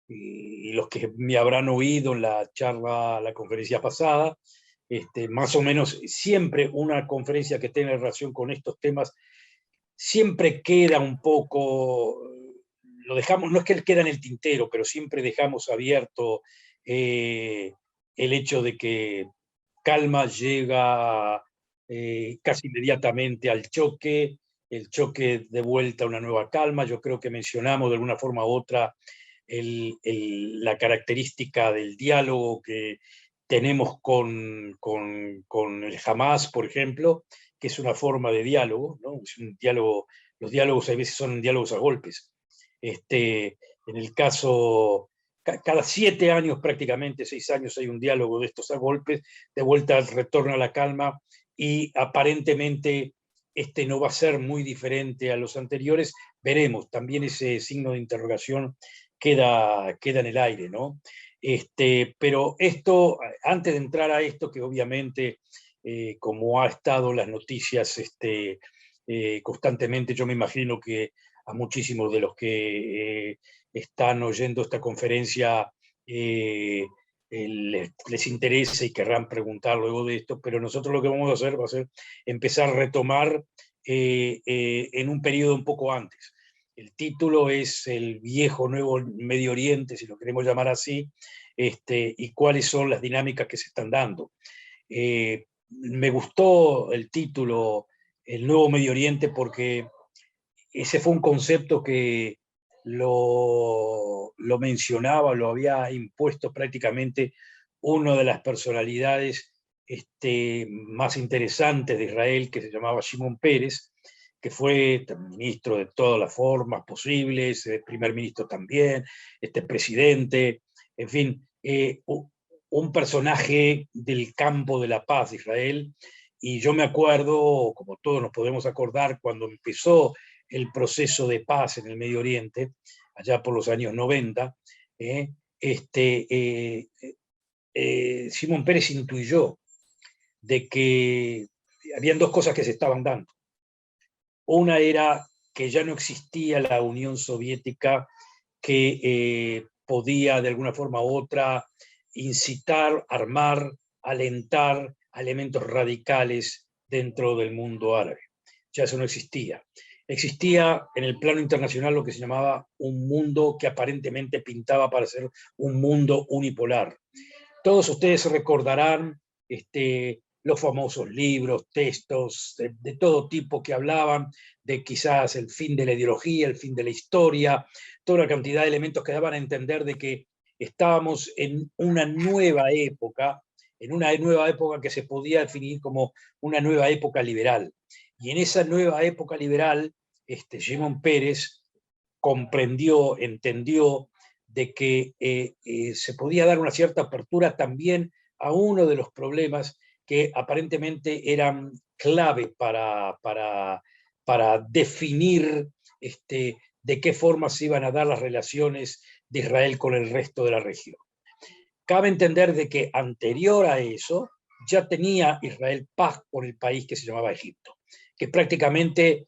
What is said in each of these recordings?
y los que me habrán oído en la charla, la conferencia pasada, más o menos siempre una conferencia que tenga relación con estos temas, siempre queda un poco, lo dejamos, no es que queda en el tintero, pero siempre dejamos abierto el hecho de que calma llega casi inmediatamente al choque, el choque de vuelta a una nueva calma. Yo creo que mencionamos de alguna forma u otra la característica del diálogo que tenemos con el Hamas, por ejemplo, que es una forma de diálogo, ¿no? Es un diálogo, los diálogos a veces son diálogos a golpes. En el caso, cada 7 años prácticamente, 6 años hay un diálogo de estos a golpes, de vuelta al retorno a la calma, y aparentemente no va a ser muy diferente a los anteriores. Veremos, también ese signo de interrogación queda en el aire, ¿no? Pero esto, antes de entrar a esto, que obviamente, como ha estado las noticias constantemente, yo me imagino que a muchísimos de los que están oyendo esta conferencia les interesa y querrán preguntar luego de esto, pero nosotros lo que vamos a hacer va a ser empezar a retomar en un periodo un poco antes. El título es El viejo nuevo Medio Oriente, si lo queremos llamar así, y cuáles son las dinámicas que se están dando. Me gustó el título El nuevo Medio Oriente porque ese fue un concepto que lo mencionaba, lo había impuesto prácticamente una de las personalidades más interesantes de Israel, que se llamaba Shimon Peres, que fue ministro de todas las formas posibles, primer ministro también, presidente, en fin, un personaje del campo de la paz de Israel. Y yo me acuerdo, como todos nos podemos acordar, cuando empezó el proceso de paz en el Medio Oriente, allá por los años 90, Shimon Peres intuyó de que habían 2 cosas que se estaban dando. Una era que ya no existía la Unión Soviética, que podía de alguna forma u otra incitar, armar, alentar a elementos radicales dentro del mundo árabe. Ya eso no existía. Existía en el plano internacional lo que se llamaba un mundo que aparentemente pintaba para ser un mundo unipolar. Todos ustedes recordarán los famosos libros, textos de todo tipo que hablaban de quizás el fin de la ideología, el fin de la historia, toda una cantidad de elementos que daban a entender de que estábamos en una nueva época que se podía definir como una nueva época liberal. Y en esa nueva época liberal, Shimon Peres comprendió, entendió de que se podía dar una cierta apertura también a uno de los problemas que aparentemente eran clave para definir de qué forma se iban a dar las relaciones de Israel con el resto de la región. Cabe entender de que anterior a eso ya tenía Israel paz con el país que se llamaba Egipto, que prácticamente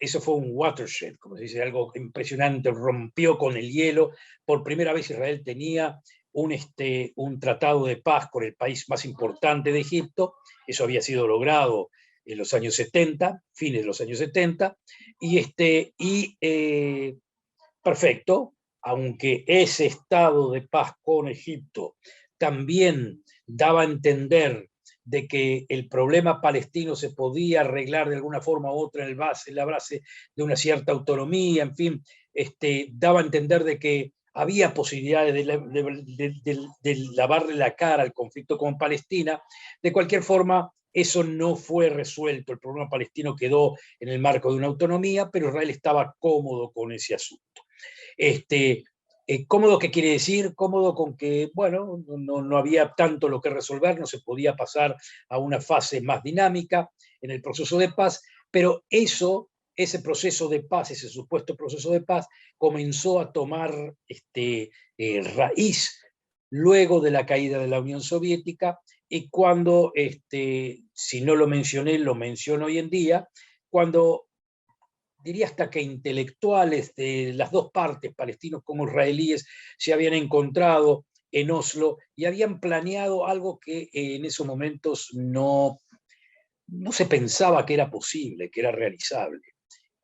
eso fue un watershed, como se dice, algo impresionante, rompió con el hielo. Por primera vez Israel tenía un tratado de paz con el país más importante de Egipto. Eso había sido logrado en los años 70, fines de los años 70, perfecto, aunque ese estado de paz con Egipto también daba a entender de que el problema palestino se podía arreglar de alguna forma u otra en la base de una cierta autonomía, en fin, daba a entender de que había posibilidades de lavarle la cara al conflicto con Palestina. De cualquier forma, eso no fue resuelto. El problema palestino quedó en el marco de una autonomía, pero Israel estaba cómodo con ese asunto. Cómodo, ¿qué quiere decir? Cómodo con que, bueno, no había tanto lo que resolver, no se podía pasar a una fase más dinámica en el proceso de paz, pero ese proceso de paz, ese supuesto proceso de paz, comenzó a tomar raíz luego de la caída de la Unión Soviética, y cuando, si no lo mencioné, lo menciono hoy en día, cuando diría hasta que intelectuales de las dos partes, palestinos como israelíes, se habían encontrado en Oslo y habían planeado algo que en esos momentos no se pensaba que era posible, que era realizable,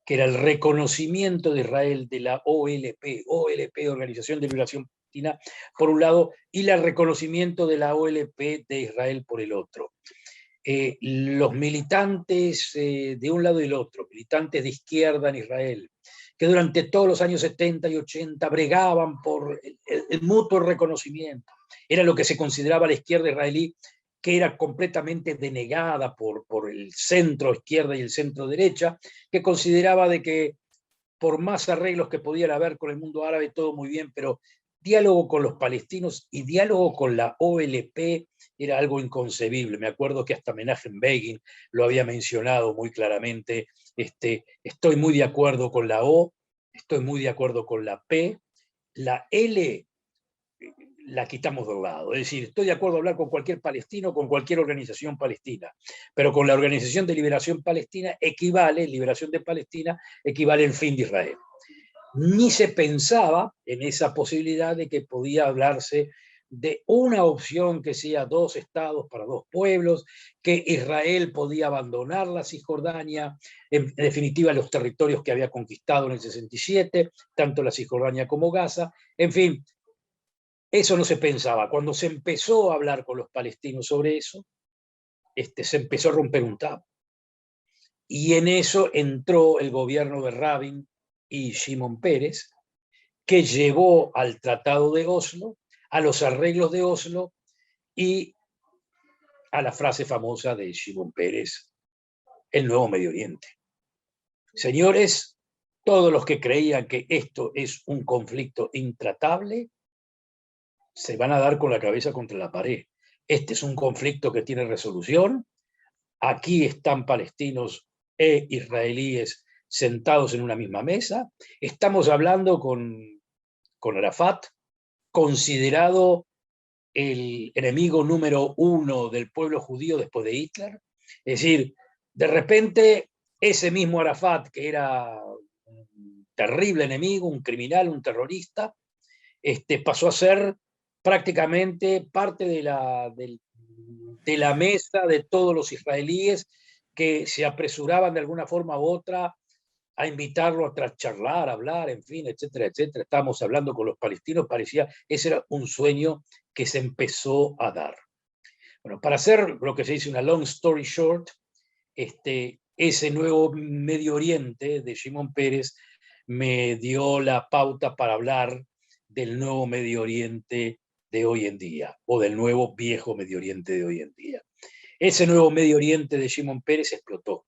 que era el reconocimiento de Israel de la OLP, Organización de Liberación Palestina, por un lado, y el reconocimiento de la OLP de Israel por el otro. Los militantes de un lado y del otro, militantes de izquierda en Israel, que durante todos los años 70 y 80 bregaban por el mutuo reconocimiento. Era lo que se consideraba la izquierda israelí, que era completamente denegada por el centro izquierda y el centro derecha, que consideraba de que por más arreglos que podían haber con el mundo árabe, todo muy bien, pero diálogo con los palestinos y diálogo con la OLP era algo inconcebible. Me acuerdo que hasta Menachem Begin lo había mencionado muy claramente. Estoy muy de acuerdo con la O, estoy muy de acuerdo con la P, la L la quitamos del lado. Es decir, estoy de acuerdo a hablar con cualquier palestino, con cualquier organización palestina, pero con la Organización de Liberación Palestina Liberación de Palestina, equivale el fin de Israel. Ni se pensaba en esa posibilidad de que podía hablarse de una opción que sea dos estados para dos pueblos, que Israel podía abandonar la Cisjordania, en definitiva los territorios que había conquistado en el 67, tanto la Cisjordania como Gaza, en fin, eso no se pensaba. Cuando se empezó a hablar con los palestinos sobre eso, se empezó a romper un tabú. Y en eso entró el gobierno de Rabin y Shimon Peres, que llevó al Tratado de Oslo, a los arreglos de Oslo y a la frase famosa de Shimon Peres, el nuevo Medio Oriente. Señores, todos los que creían que esto es un conflicto intratable, se van a dar con la cabeza contra la pared. Este es un conflicto que tiene resolución. Aquí están palestinos e israelíes sentados en una misma mesa. Estamos hablando con Arafat, considerado el enemigo número uno del pueblo judío después de Hitler. Es decir, de repente ese mismo Arafat, que era un terrible enemigo, un criminal, un terrorista, pasó a ser prácticamente parte de la mesa de todos los israelíes que se apresuraban de alguna forma u otra a invitarlo a charlar, a hablar, en fin, etcétera, etcétera. Estábamos hablando con los palestinos, parecía, ese era un sueño que se empezó a dar. Bueno, para hacer lo que se dice una long story short, ese nuevo Medio Oriente de Shimon Peres me dio la pauta para hablar del nuevo Medio Oriente de hoy en día, o del nuevo viejo Medio Oriente de hoy en día. Ese nuevo Medio Oriente de Shimon Peres explotó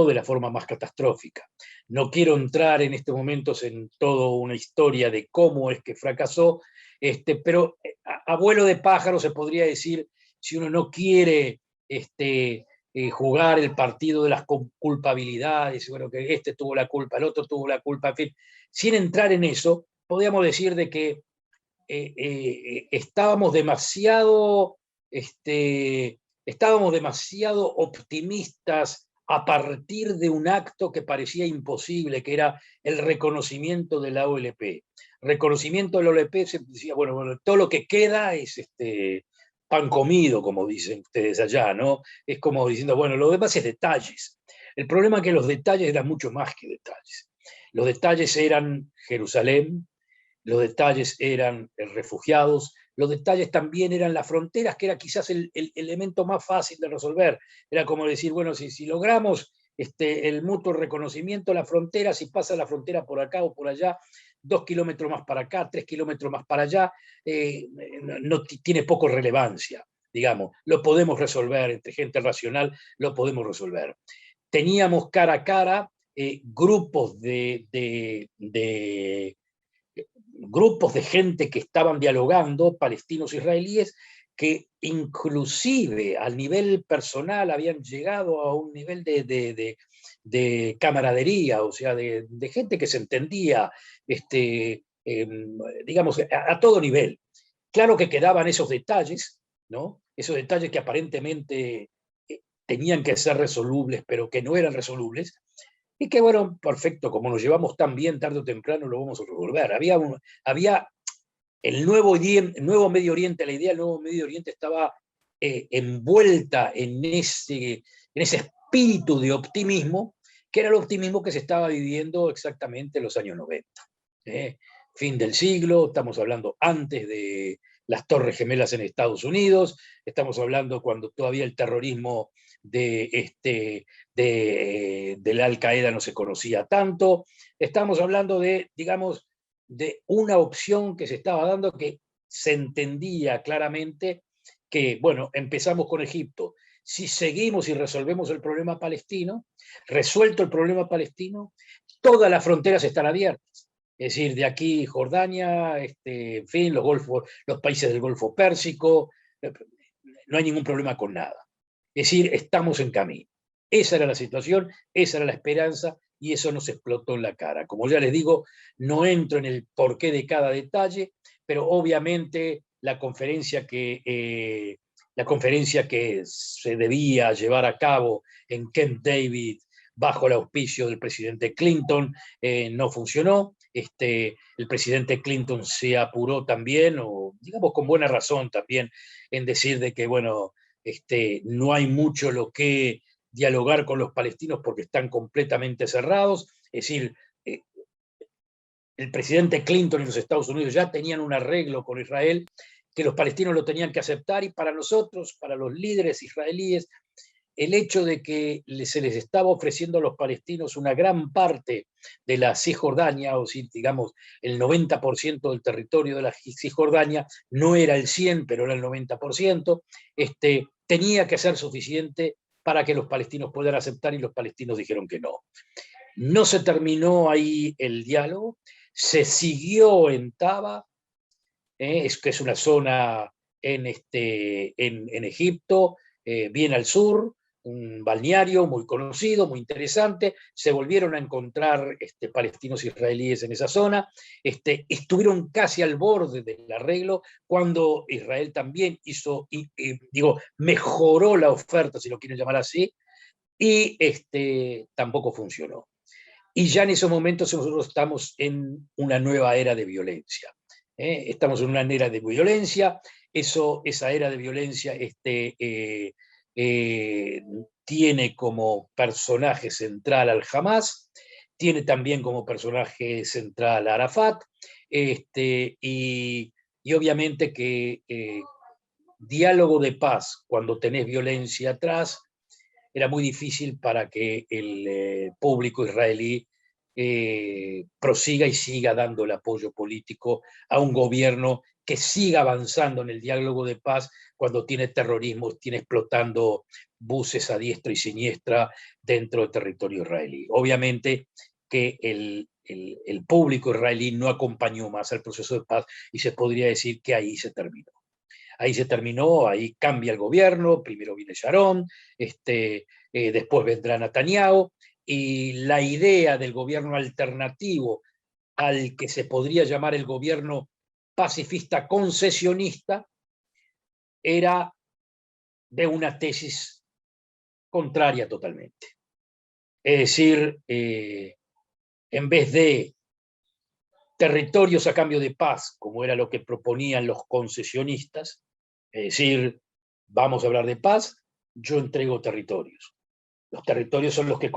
de la forma más catastrófica. No quiero entrar en estos momentos en toda una historia de cómo es que fracasó, pero a vuelo de pájaro se podría decir, si uno no quiere jugar el partido de las culpabilidades, bueno, que este tuvo la culpa, el otro tuvo la culpa, en fin, sin entrar en eso, podríamos decir de que estábamos demasiado optimistas a partir de un acto que parecía imposible, que era el reconocimiento de la OLP. Reconocimiento de la OLP se decía, bueno, todo lo que queda es pan comido, como dicen ustedes allá, ¿no? Es como diciendo, bueno, lo demás es detalles. El problema es que los detalles eran mucho más que detalles. Los detalles eran Jerusalén, los detalles eran refugiados, los detalles también eran las fronteras, que era quizás el elemento más fácil de resolver. Era como decir, bueno, si logramos el mutuo reconocimiento de la frontera, si pasa la frontera por acá o por allá, 2 kilómetros más para acá, 3 kilómetros más para allá, no tiene poco relevancia, digamos. Lo podemos resolver, entre gente racional, lo podemos resolver. Teníamos cara a cara grupos grupos de gente que estaban dialogando, palestinos israelíes, que inclusive al nivel personal habían llegado a un nivel de camaradería, o sea, de gente que se entendía, digamos, a todo nivel. Claro que quedaban esos detalles, ¿no? Esos detalles que aparentemente tenían que ser resolubles, pero que no eran resolubles, Y que bueno, perfecto, como nos llevamos tan bien, tarde o temprano lo vamos a resolver. Había el nuevo Medio Oriente, la idea del nuevo Medio Oriente estaba envuelta en ese espíritu de optimismo, que era el optimismo que se estaba viviendo exactamente en los años 90. Fin del siglo, estamos hablando antes de las Torres Gemelas en Estados Unidos, estamos hablando cuando todavía el terrorismo de la Al-Qaeda no se conocía tanto, estamos hablando de, digamos, de una opción que se estaba dando que se entendía claramente que, bueno, empezamos con Egipto. Si seguimos y resolvemos el problema palestino, resuelto el problema palestino, todas las fronteras están abiertas. Es decir, de aquí Jordania, en fin, los países del Golfo Pérsico, no hay ningún problema con nada. Es decir, estamos en camino. Esa era la situación, esa era la esperanza, y eso nos explotó en la cara. Como ya les digo, no entro en el porqué de cada detalle, pero obviamente la conferencia que se debía llevar a cabo en Camp David bajo el auspicio del presidente Clinton no funcionó. El presidente Clinton se apuró también, o digamos con buena razón también, en decir de que, bueno, no hay mucho lo que dialogar con los palestinos porque están completamente cerrados. Es decir, eh, el presidente Clinton y los Estados Unidos ya tenían un arreglo con Israel que los palestinos lo tenían que aceptar, y para nosotros, para los líderes israelíes, el hecho de que se les estaba ofreciendo a los palestinos una gran parte de la Cisjordania, o si digamos el 90% del territorio de la Cisjordania, no era el 100, pero era el 90%, tenía que ser suficiente para que los palestinos puedan aceptar, y los palestinos dijeron que no. No se terminó ahí el diálogo, se siguió en Taba, que es una zona en Egipto, bien al sur, un balneario muy conocido, muy interesante. Se volvieron a encontrar palestinos israelíes en esa zona. Estuvieron casi al borde del arreglo cuando Israel también mejoró la oferta, si lo quieren llamar así, y tampoco funcionó. Y ya en esos momentos nosotros estamos en una nueva era de violencia. Estamos en una era de violencia. Esa era de violencia tiene como personaje central al Hamas, tiene también como personaje central a Arafat, y obviamente que diálogo de paz cuando tenés violencia atrás era muy difícil para que el público israelí prosiga y siga dando el apoyo político a un gobierno que siga avanzando en el diálogo de paz cuando tiene terrorismo, tiene explotando buses a diestra y siniestra dentro del territorio israelí. Obviamente que el público israelí no acompañó más al proceso de paz, y se podría decir que ahí se terminó. Ahí se terminó, ahí cambia el gobierno, primero viene Sharon, después vendrá Netanyahu, y la idea del gobierno alternativo al que se podría llamar el gobierno pacifista concesionista era de una tesis contraria totalmente. Es decir, en vez de territorios a cambio de paz, como era lo que proponían los concesionistas, es decir, vamos a hablar de paz, yo entrego territorios. Los territorios son los que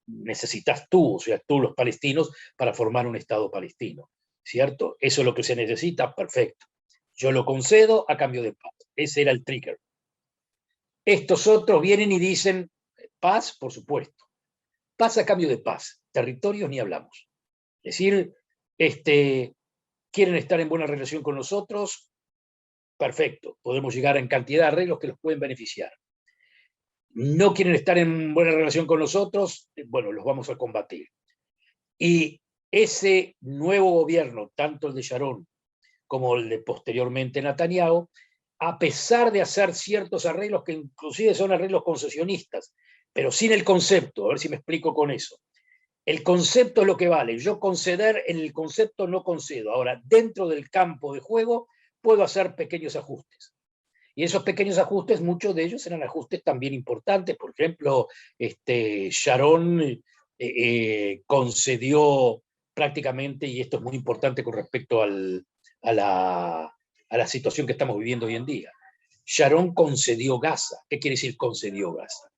necesitas tú, o sea, tú los palestinos, para formar un Estado palestino, ¿cierto? Eso es lo que se necesita, perfecto. Yo lo concedo a cambio de paz. Ese era el trigger. Estos otros vienen y dicen, paz, por supuesto. Paz a cambio de paz. Territorios ni hablamos. Es decir, quieren estar en buena relación con nosotros, perfecto. Podemos llegar en cantidad de arreglos que los pueden beneficiar. No quieren estar en buena relación con nosotros, bueno, los vamos a combatir. Y ese nuevo gobierno, tanto el de Sharon como el de posteriormente Netanyahu, a pesar de hacer ciertos arreglos que inclusive son arreglos concesionistas, pero sin el concepto, a ver si me explico con eso. El concepto es lo que vale. Yo conceder, en el concepto no concedo. Ahora, dentro del campo de juego, puedo hacer pequeños ajustes. Y esos pequeños ajustes, muchos de ellos eran ajustes también importantes. Por ejemplo, Sharon concedió prácticamente, y esto es muy importante con respecto a la situación que estamos viviendo hoy en día. Sharon concedió Gaza. ¿Qué quiere decir concedió Gaza?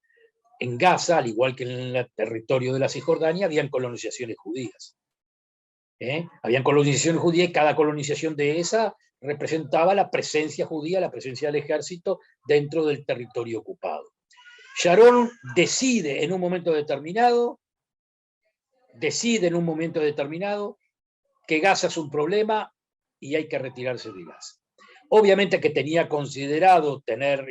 En Gaza, al igual que en el territorio de la Cisjordania, habían colonizaciones judías. Habían colonizaciones judías y cada colonización de esa representaba la presencia judía, la presencia del ejército dentro del territorio ocupado. Sharon decide en un momento determinado que Gaza es un problema y hay que retirarse de Gaza. Obviamente que tenía considerado tener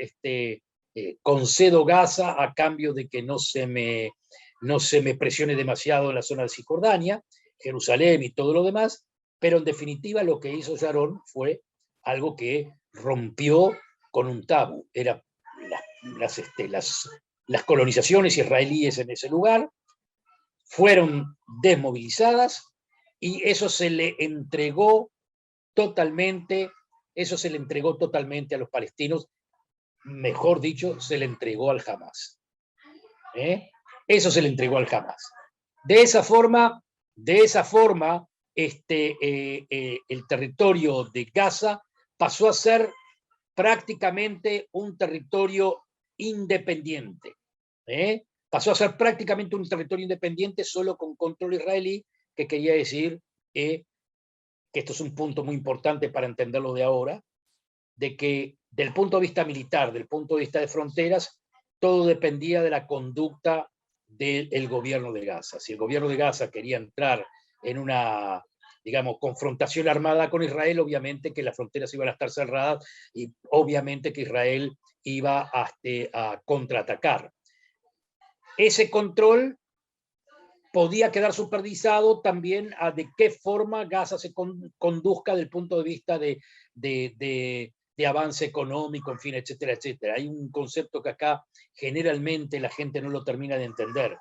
concedo Gaza a cambio de que no se me presione demasiado en la zona de Cisjordania, Jerusalén y todo lo demás, pero en definitiva lo que hizo Sharon fue algo que rompió con un tabú. Era las colonizaciones israelíes en ese lugar fueron desmovilizadas y eso se le entregó totalmente a los palestinos, mejor dicho, se le entregó al Hamas. Eso se le entregó al Hamas. De esa forma, el territorio de Gaza pasó a ser prácticamente un territorio independiente. Pasó a ser prácticamente un territorio independiente solo con control israelí, que quería decir que esto es un punto muy importante para entenderlo de ahora, de que del punto de vista militar, del punto de vista de fronteras, todo dependía de la conducta del gobierno de Gaza. Si el gobierno de Gaza quería entrar en una, digamos, confrontación armada con Israel, obviamente que las fronteras iban a estar cerradas y obviamente que Israel iba a contraatacar. Ese control podía quedar supervisado también a de qué forma Gaza se conduzca del punto de vista de avance económico, en fin, etcétera, etcétera. Hay un concepto que acá generalmente la gente no lo termina de entender.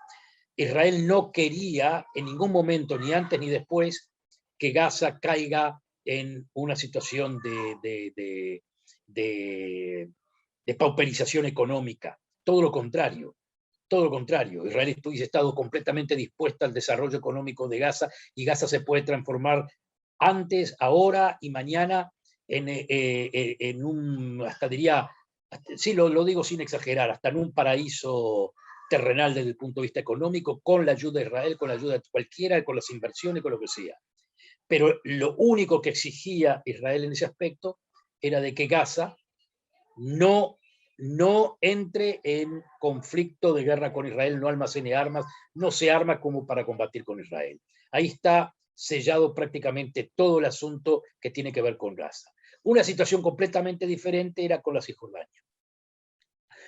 Israel no quería en ningún momento, ni antes ni después, que Gaza caiga en una situación de pauperización económica. Todo lo contrario. Todo lo contrario, Israel hubiese estado completamente dispuesta al desarrollo económico de Gaza y Gaza se puede transformar antes, ahora y mañana en un, hasta diría, sí, lo digo sin exagerar, hasta en un paraíso terrenal desde el punto de vista económico, con la ayuda de Israel, con la ayuda de cualquiera, con las inversiones, con lo que sea. Pero lo único que exigía Israel en ese aspecto era de que Gaza no entre en conflicto de guerra con Israel, no almacene armas, no se arma como para combatir con Israel. Ahí está sellado prácticamente todo el asunto que tiene que ver con Gaza. Una situación completamente diferente era con la Cisjordania.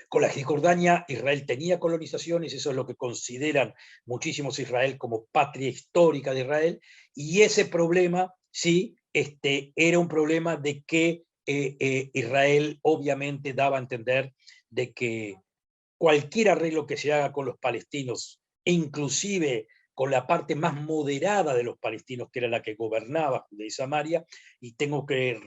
Con la Cisjordania, Israel tenía colonizaciones, eso es lo que consideran muchísimos Israel como patria histórica de Israel, y ese problema, sí, era un problema de que Israel obviamente daba a entender de que cualquier arreglo que se haga con los palestinos, inclusive con la parte más moderada de los palestinos, que era la que gobernaba Judea y Samaria, y tengo que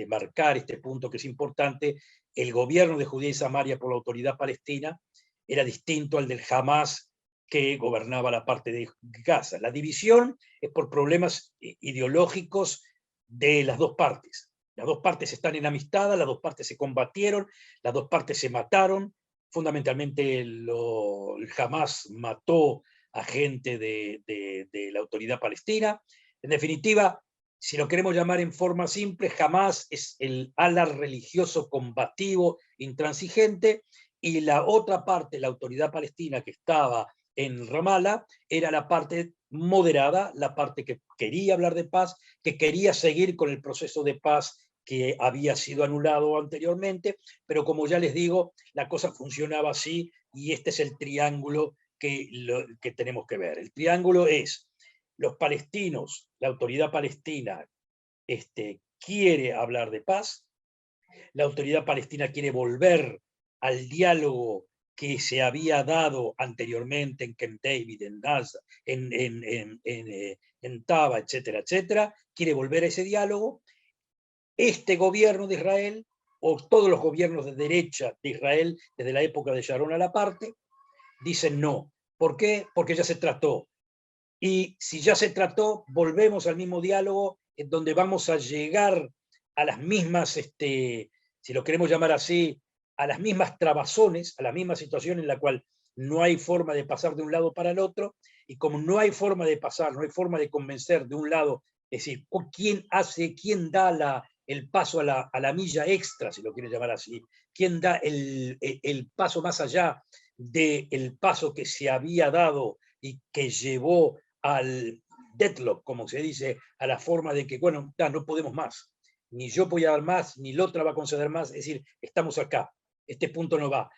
marcar este punto que es importante, el gobierno de Judea y Samaria por la autoridad palestina era distinto al del Hamas que gobernaba la parte de Gaza. La división es por problemas ideológicos de las dos partes. Las dos partes están enamistadas, las dos partes se combatieron, las dos partes se mataron. Fundamentalmente el Hamas mató a gente de la autoridad palestina. En definitiva, si lo queremos llamar en forma simple, Hamas es el ala religioso combativo intransigente y la otra parte, la autoridad palestina que estaba en Ramallah, era la parte moderada, la parte que quería hablar de paz, que quería seguir con el proceso de paz que había sido anulado anteriormente, pero como ya les digo, la cosa funcionaba así y este es el triángulo que tenemos que ver. El triángulo es los palestinos, la autoridad palestina quiere hablar de paz, la autoridad palestina quiere volver al diálogo que se había dado anteriormente en Camp David, en Gaza, en Taba, etcétera, etcétera, quiere volver a ese diálogo. Este gobierno de Israel, o todos los gobiernos de derecha de Israel, desde la época de Sharon a la parte, dicen no, ¿Por qué? Porque ya se trató. Y si ya se trató, volvemos al mismo diálogo en donde vamos a llegar a las mismas, si lo queremos llamar así, a las mismas trabazones, a la misma situación en la cual no hay forma de pasar de un lado para el otro, y como no hay forma de pasar, no hay forma de convencer de un lado, es decir, quién da el paso a la milla extra, si lo quieres llamar así, quién da el paso más allá del paso que se había dado y que llevó al deadlock, como se dice, a la forma de que, bueno, ya no podemos más, ni yo voy a dar más, ni la otra va a conceder más, es decir, estamos acá, este punto no va.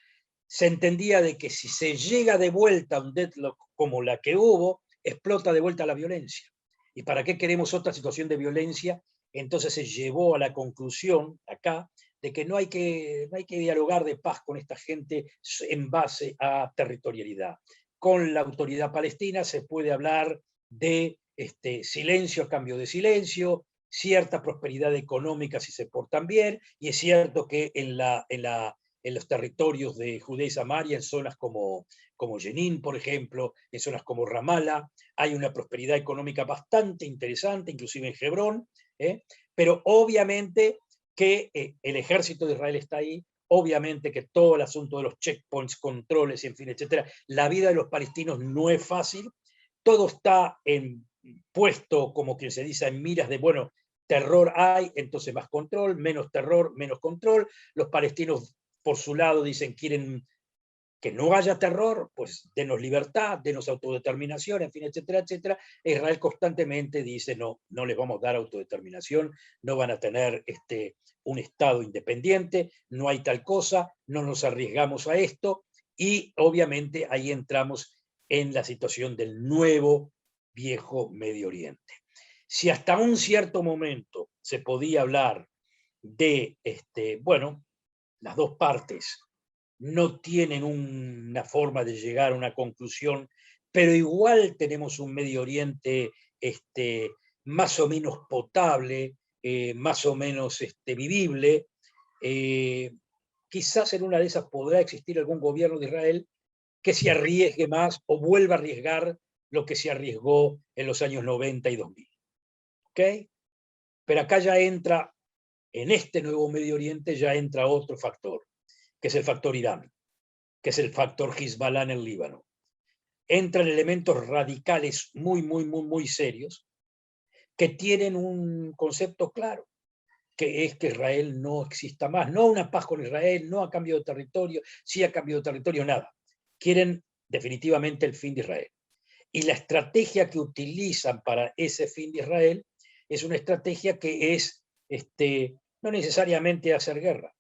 Se entendía de que si se llega de vuelta a un deadlock como la que hubo, explota de vuelta la violencia. ¿Y para qué queremos otra situación de violencia? Entonces se llevó a la conclusión acá de que no hay que dialogar de paz con esta gente en base a territorialidad. Con la autoridad palestina se puede hablar de silencio a cambio de silencio, cierta prosperidad económica si se portan bien, y es cierto que en los territorios de Judea y Samaria, en zonas como Jenin, por ejemplo, en zonas como Ramallah, hay una prosperidad económica bastante interesante, inclusive en Hebrón, pero obviamente que el ejército de Israel está ahí, obviamente que todo el asunto de los checkpoints, controles, en fin, etcétera, la vida de los palestinos no es fácil, todo está puesto, como quien se dice, en miras de, bueno, terror hay, entonces más control, menos terror, menos control, los palestinos por su lado dicen quieren que no haya terror, pues denos libertad, denos autodeterminación, en fin, etcétera, etcétera. Israel constantemente dice no, no les vamos a dar autodeterminación, no van a tener un Estado independiente, no hay tal cosa, no nos arriesgamos a esto, y obviamente ahí entramos en la situación del nuevo viejo Medio Oriente. Si hasta un cierto momento se podía hablar de, bueno, las dos partes no tienen una forma de llegar a una conclusión, pero igual tenemos un Medio Oriente más o menos potable, más o menos vivible. Quizás en una de esas podrá existir algún gobierno de Israel que se arriesgue más o vuelva a arriesgar lo que se arriesgó en los años 90 y 2000. ¿Okay? Pero acá ya entra, en este nuevo Medio Oriente ya entra otro factor, que es el factor Irán, que es el factor Hezbollah en el Líbano. Entran elementos radicales muy, muy, muy, muy serios que tienen un concepto claro, que es que Israel no exista más. No una paz con Israel, no a cambio de territorio, sí a cambio de territorio, nada. Quieren definitivamente el fin de Israel. Y la estrategia que utilizan para ese fin de Israel es una estrategia que es no necesariamente hacer guerra,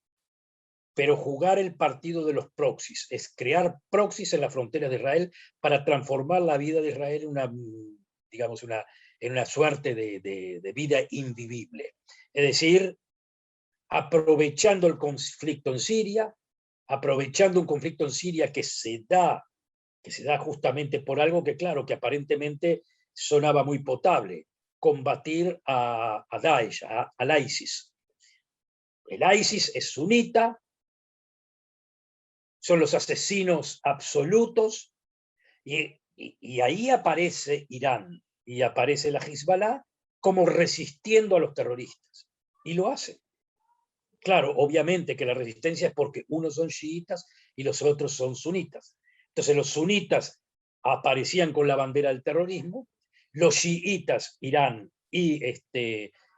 pero jugar el partido de los proxies, es crear proxies en la frontera de Israel para transformar la vida de Israel en una, digamos, en una suerte de vida invivible. Es decir, aprovechando el conflicto en Siria, aprovechando un conflicto en Siria que se da justamente por algo que, claro, que aparentemente sonaba muy potable, combatir a Daesh, al ISIS. El ISIS es sunita, son los asesinos absolutos, y ahí aparece Irán y aparece la Hezbollah como resistiendo a los terroristas, y lo hacen. Claro, obviamente que la resistencia es porque unos son chiitas y los otros son sunitas. Entonces los sunitas aparecían con la bandera del terrorismo, los chiitas, Irán y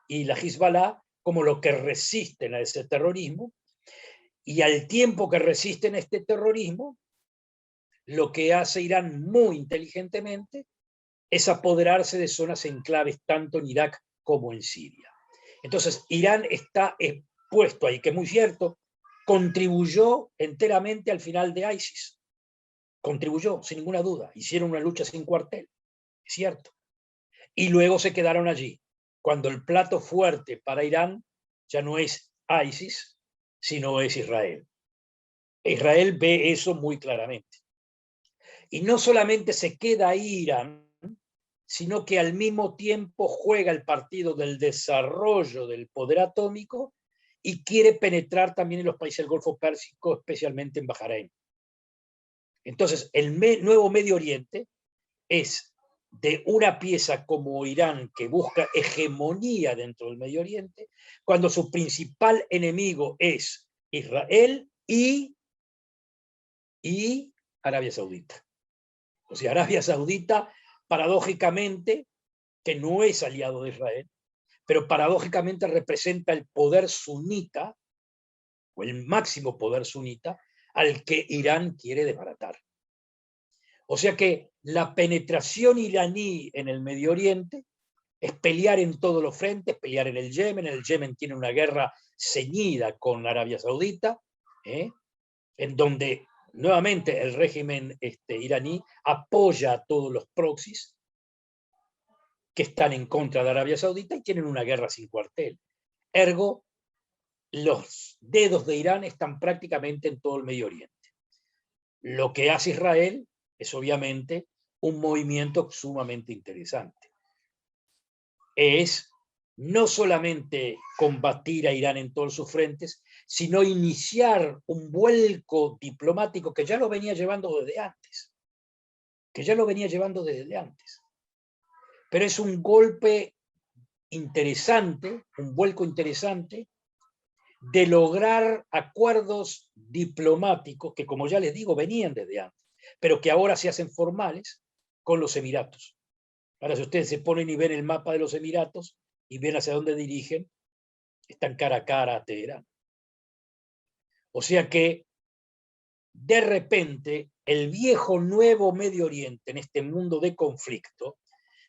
la Hezbollah, como lo que resisten a ese terrorismo, y al tiempo que resisten a este terrorismo, lo que hace Irán muy inteligentemente es apoderarse de zonas enclaves tanto en Irak como en Siria. Entonces, Irán está puesto ahí, que es muy cierto, contribuyó enteramente al final de ISIS. Contribuyó, sin ninguna duda. Hicieron una lucha sin cuartel, es cierto. Y luego se quedaron allí, cuando el plato fuerte para Irán ya no es ISIS, sino es Israel. Israel ve eso muy claramente. Y no solamente se queda ahí Irán, sino que al mismo tiempo juega el partido del desarrollo del poder atómico y quiere penetrar también en los países del Golfo Pérsico, especialmente en Bahrein. Entonces, el nuevo Medio Oriente es de una pieza como Irán, que busca hegemonía dentro del Medio Oriente, cuando su principal enemigo es Israel y Arabia Saudita. O sea, Arabia Saudita, paradójicamente, que no es aliado de Israel, pero paradójicamente representa el poder sunita, o el máximo poder sunita, al que Irán quiere desbaratar. O sea que la penetración iraní en el Medio Oriente es pelear en todos los frentes, pelear en el Yemen tiene una guerra ceñida con Arabia Saudita, en donde nuevamente el régimen iraní apoya a todos los proxies que están en contra de Arabia Saudita y tienen una guerra sin cuartel. Ergo, los dedos de Irán están prácticamente en todo el Medio Oriente. Lo que hace Israel es obviamente un movimiento sumamente interesante. Es no solamente combatir a Irán en todos sus frentes, sino iniciar un vuelco diplomático que ya lo venía llevando desde antes. Pero es un golpe interesante, un vuelco interesante, de lograr acuerdos diplomáticos que, como ya les digo, venían desde antes, pero que ahora se hacen formales con los Emiratos. Ahora, si ustedes se ponen y ven el mapa de los Emiratos y ven hacia dónde dirigen, están cara a cara a Teherán. O sea que, de repente, el viejo nuevo Medio Oriente, en este mundo de conflicto,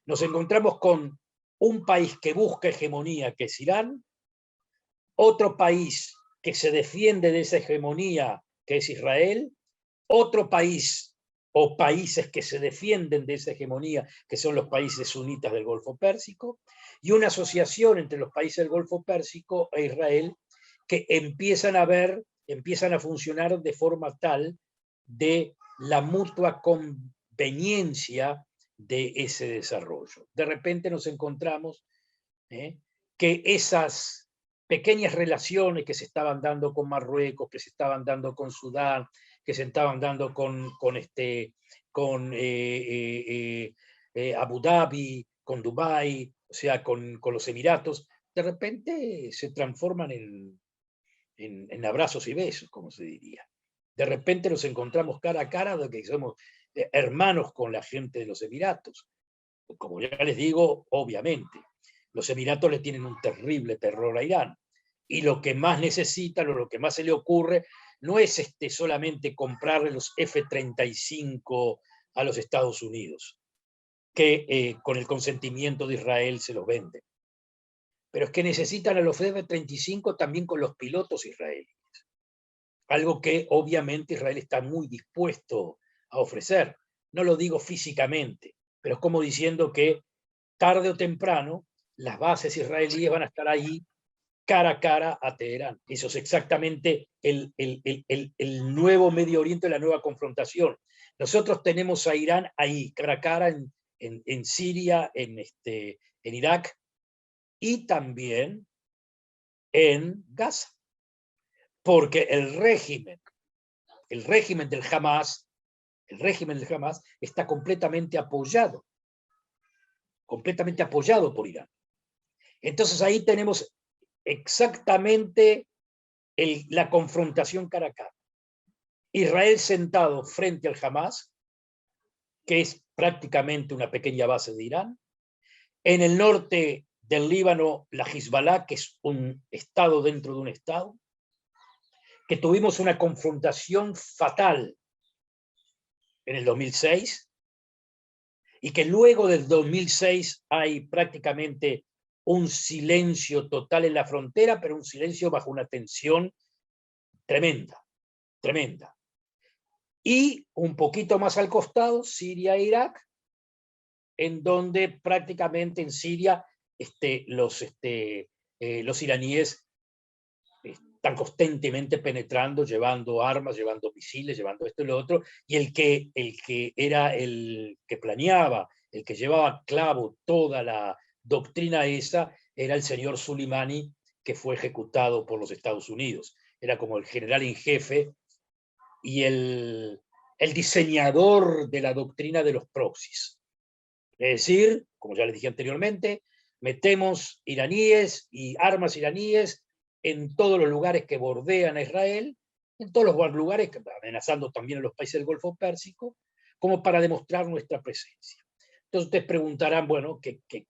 nos encontramos con un país que busca hegemonía, que es Irán, otro país que se defiende de esa hegemonía, que es Israel, otro país o países que se defienden de esa hegemonía, que son los países sunitas del Golfo Pérsico, y una asociación entre los países del Golfo Pérsico e Israel que empiezan a funcionar de forma tal de la mutua conveniencia de ese desarrollo. De repente nos encontramos que esas pequeñas relaciones que se estaban dando con Marruecos, que se estaban dando con Sudán, que se estaban dando con Abu Dhabi, con Dubái, o sea, con los Emiratos, de repente se transforman en abrazos y besos, como se diría. De repente nos encontramos cara a cara de que somos hermanos con la gente de los Emiratos. Como ya les digo, obviamente, los Emiratos le tienen un terrible terror a Irán. Y lo que más necesitan o lo que más se le ocurre no es solamente comprarle los F-35 a los Estados Unidos, que con el consentimiento de Israel se los venden. Pero es que necesitan a los F-35 también con los pilotos israelíes. Algo que obviamente Israel está muy dispuesto a ofrecer. No lo digo físicamente, pero es como diciendo que tarde o temprano las bases israelíes van a estar ahí cara a cara a Teherán. Eso es exactamente el nuevo Medio Oriente, la nueva confrontación. Nosotros tenemos a Irán ahí, cara a cara en Siria, en Irak y también en Gaza. Porque el régimen del Hamas está completamente apoyado por Irán. Entonces ahí tenemos exactamente la confrontación cara a cara. Israel sentado frente al Hamas, que es prácticamente una pequeña base de Irán. En el norte del Líbano, la Hezbollah, que es un estado dentro de un estado, que tuvimos una confrontación fatal en el 2006, y que luego del 2006 hay prácticamente un silencio total en la frontera, pero un silencio bajo una tensión tremenda. Y un poquito más al costado, Siria e Irak, en donde prácticamente en Siria los iraníes están constantemente penetrando, llevando armas, llevando misiles, llevando esto y lo otro, y el que era el que planeaba, el que llevaba a cabo toda la doctrina esa, era el señor Soleimani, que fue ejecutado por los Estados Unidos. Era como el general en jefe y el el diseñador de la doctrina de los proxies. Es decir, como ya les dije anteriormente, metemos iraníes y armas iraníes en todos los lugares que bordean a Israel, en todos los lugares, amenazando también a los países del Golfo Pérsico, como para demostrar nuestra presencia. Entonces ustedes preguntarán, bueno, ¿qué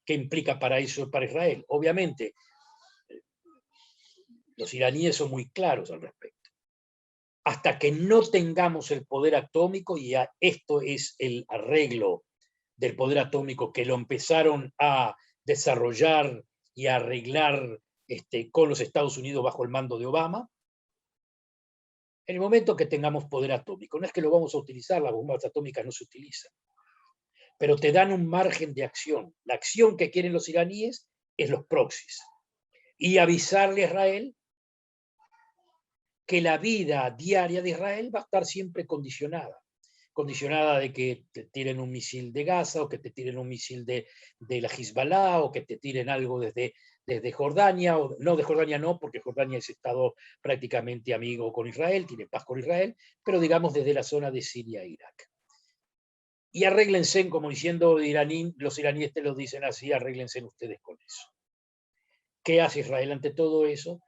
implica para eso para Israel? Obviamente, los iraníes son muy claros al respecto. Hasta que no tengamos el poder atómico, y esto es el arreglo del poder atómico que lo empezaron a desarrollar y a arreglar con los Estados Unidos bajo el mando de Obama, en el momento que tengamos poder atómico, no es que lo vamos a utilizar, las bombas atómicas no se utilizan, pero te dan un margen de acción. La acción que quieren los iraníes es los proxies. Y avisarle a Israel que la vida diaria de Israel va a estar siempre condicionada de que te tiren un misil de Gaza, o que te tiren un misil de la Hezbollah, o que te tiren algo desde Jordania, o no de Jordania no, porque Jordania es estado prácticamente amigo con Israel, tiene paz con Israel, pero digamos desde la zona de Siria e Irak. Y arréglense, como diciendo los iraníes te lo dicen así, arréglense ustedes con eso. ¿Qué hace Israel ante todo eso?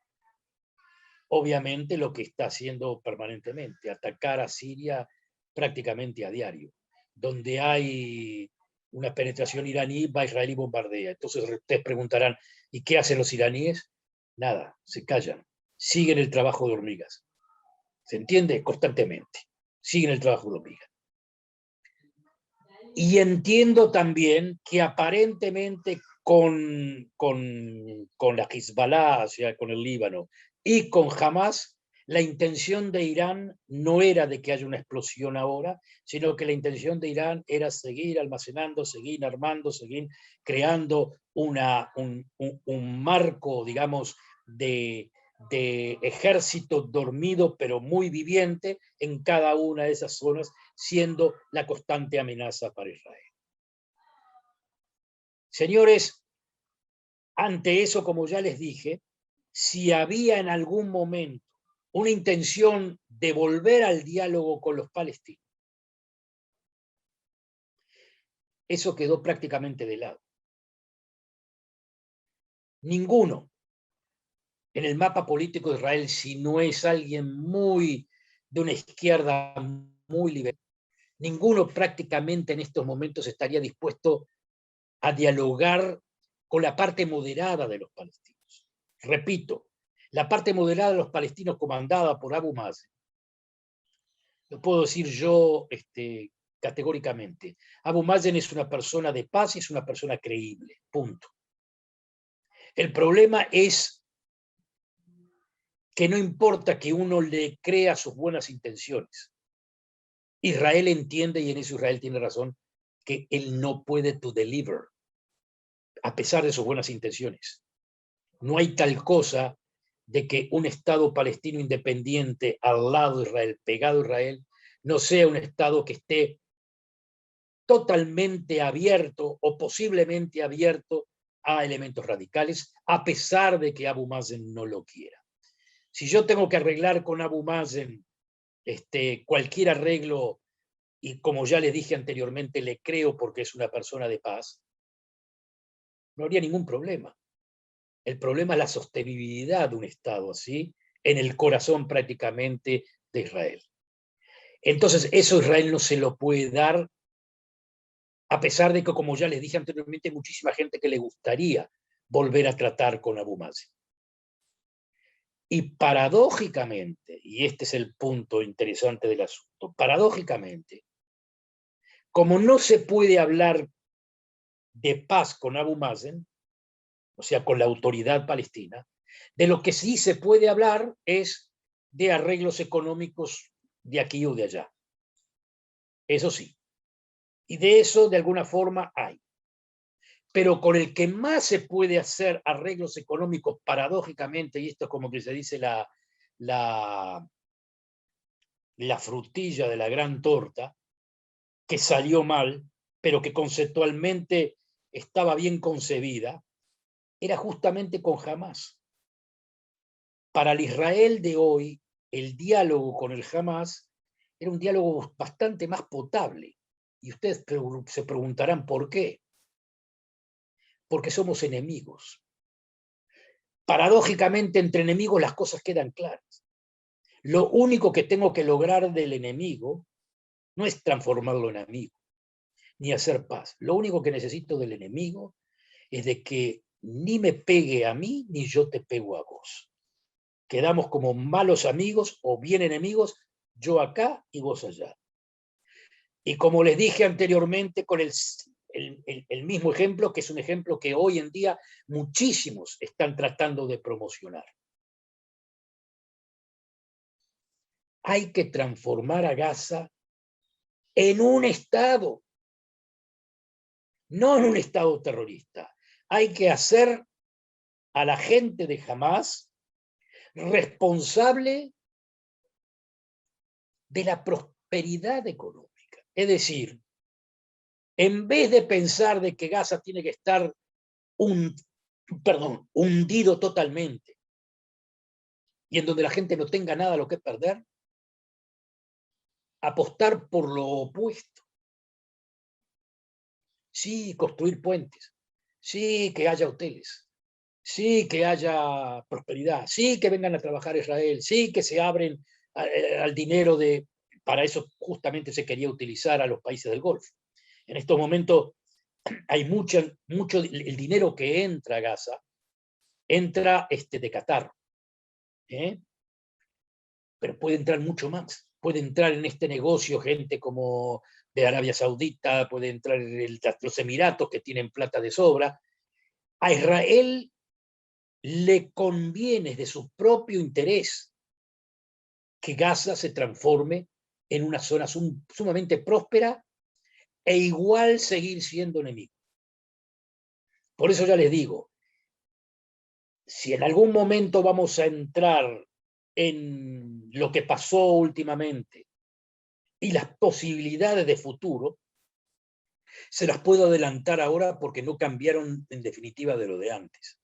Obviamente lo que está haciendo permanentemente, atacar a Siria prácticamente a diario. Donde hay una penetración iraní, va Israel y bombardea. Entonces ustedes preguntarán, ¿y qué hacen los iraníes? Nada, se callan, siguen el trabajo de hormigas. ¿Se entiende? Constantemente. Siguen el trabajo de hormigas. Y entiendo también que aparentemente con la Hezbollah, o sea, con el Líbano, y con Hamas, la intención de Irán no era de que haya una explosión ahora, sino que la intención de Irán era seguir almacenando, seguir armando, seguir creando un marco, digamos, de ejército dormido pero muy viviente en cada una de esas zonas, siendo la constante amenaza para Israel. Señores, ante eso, como ya les dije, si había en algún momento una intención de volver al diálogo con los palestinos, eso quedó prácticamente de lado. Ninguno en el mapa político de Israel, si no es alguien muy de una izquierda muy liberal, ninguno prácticamente en estos momentos estaría dispuesto a dialogar con la parte moderada de los palestinos. Repito, la parte moderada de los palestinos comandada por Abu Mazen. Lo puedo decir yo categóricamente. Abu Mazen es una persona de paz y es una persona creíble, punto. El problema es que no importa que uno le crea sus buenas intenciones. Israel entiende, y en eso Israel tiene razón, que él no puede to deliver, a pesar de sus buenas intenciones. No hay tal cosa de que un Estado palestino independiente al lado de Israel, pegado a Israel, no sea un Estado que esté totalmente abierto o posiblemente abierto a elementos radicales, a pesar de que Abu Mazen no lo quiera. Si yo tengo que arreglar con Abu Mazen cualquier arreglo, y como ya les dije anteriormente, le creo porque es una persona de paz, no habría ningún problema. El problema es la sostenibilidad de un Estado así en el corazón prácticamente de Israel. Entonces, eso Israel no se lo puede dar, a pesar de que, como ya les dije anteriormente, hay muchísima gente que le gustaría volver a tratar con Abu Mazen. Y paradójicamente, y este es el punto interesante del asunto, paradójicamente, como no se puede hablar de paz con Abu Mazen, o sea, con la autoridad palestina, de lo que sí se puede hablar es de arreglos económicos de aquí o de allá. Eso sí. Y de eso, de alguna forma, hay. Pero con el que más se puede hacer arreglos económicos, paradójicamente, y esto es como que se dice la frutilla de la gran torta, que salió mal, pero que conceptualmente estaba bien concebida, era justamente con Hamas. Para el Israel de hoy, el diálogo con el Hamas Era un diálogo bastante más potable. Y ustedes se preguntarán por qué. Porque somos enemigos. Paradójicamente, entre enemigos las cosas quedan claras. Lo único que tengo que lograr del enemigo no es transformarlo en amigo, ni hacer paz. Lo único que necesito del enemigo es de que ni me pegue a mí, ni yo te pego a vos. Quedamos como malos amigos o bien enemigos, yo acá y vos allá. Y como les dije anteriormente, con el mismo ejemplo, que es un ejemplo que hoy en día muchísimos están tratando de promocionar. Hay que transformar a Gaza en un Estado, no en un Estado terrorista. Hay que hacer a la gente de Hamás responsable de la prosperidad económica. Es decir, en vez de pensar de que Gaza tiene que estar hundido totalmente y en donde la gente no tenga nada lo que perder, apostar por lo opuesto. Sí, construir puentes. Sí, que haya hoteles. Sí, que haya prosperidad. Sí, que vengan a trabajar a Israel. Sí, que se abren al dinero de... Para eso justamente se quería utilizar a los países del Golfo. En estos momentos hay mucho el dinero que entra a Gaza, entra de Qatar. Pero puede entrar mucho más. Puede entrar en este negocio gente como de Arabia Saudita, puede entrar en los Emiratos que tienen plata de sobra. A Israel le conviene de su propio interés que Gaza se transforme en una zona sumamente próspera e igual seguir siendo enemigo. Por eso ya les digo, si en algún momento vamos a entrar en lo que pasó últimamente y las posibilidades de futuro, se las puedo adelantar ahora porque no cambiaron en definitiva de lo de antes.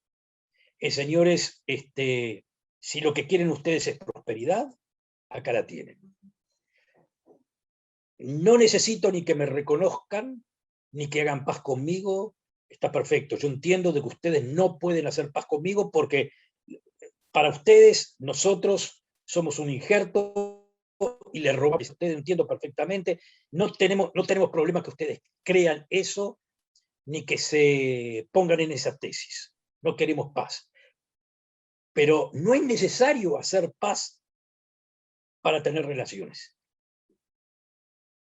Señores, si lo que quieren ustedes es prosperidad, acá la tienen. No necesito ni que me reconozcan, ni que hagan paz conmigo, está perfecto. Yo entiendo de que ustedes no pueden hacer paz conmigo porque para ustedes, nosotros somos un injerto y les robamos. Ustedes entiendo perfectamente. No tenemos problema que ustedes crean eso ni que se pongan en esa tesis. No queremos paz. Pero no es necesario hacer paz para tener relaciones.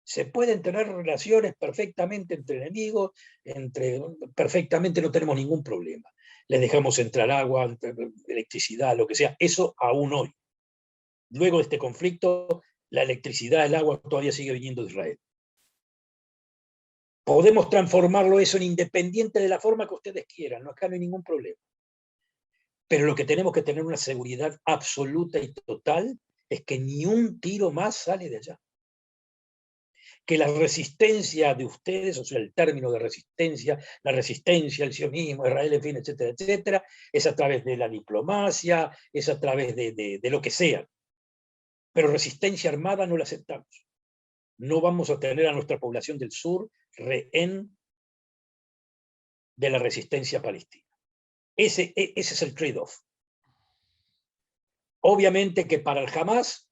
Se pueden tener relaciones perfectamente entre enemigos, perfectamente no tenemos ningún problema. Les dejamos entrar agua, electricidad, lo que sea. Eso aún hoy. Luego de este conflicto, la electricidad, el agua todavía sigue viniendo de Israel. Podemos transformarlo eso en independiente de la forma que ustedes quieran, acá no hay ningún problema. Pero lo que tenemos que tener una seguridad absoluta y total es que ni un tiro más sale de allá. Que la resistencia de ustedes, o sea, el término de resistencia, la resistencia, el sionismo, Israel, en fin, etcétera, etcétera, es a través de la diplomacia, es a través de lo que sea. Pero resistencia armada no la aceptamos. No vamos a tener a nuestra población del sur rehén de la resistencia palestina. Ese es el trade-off. Obviamente que para el Hamas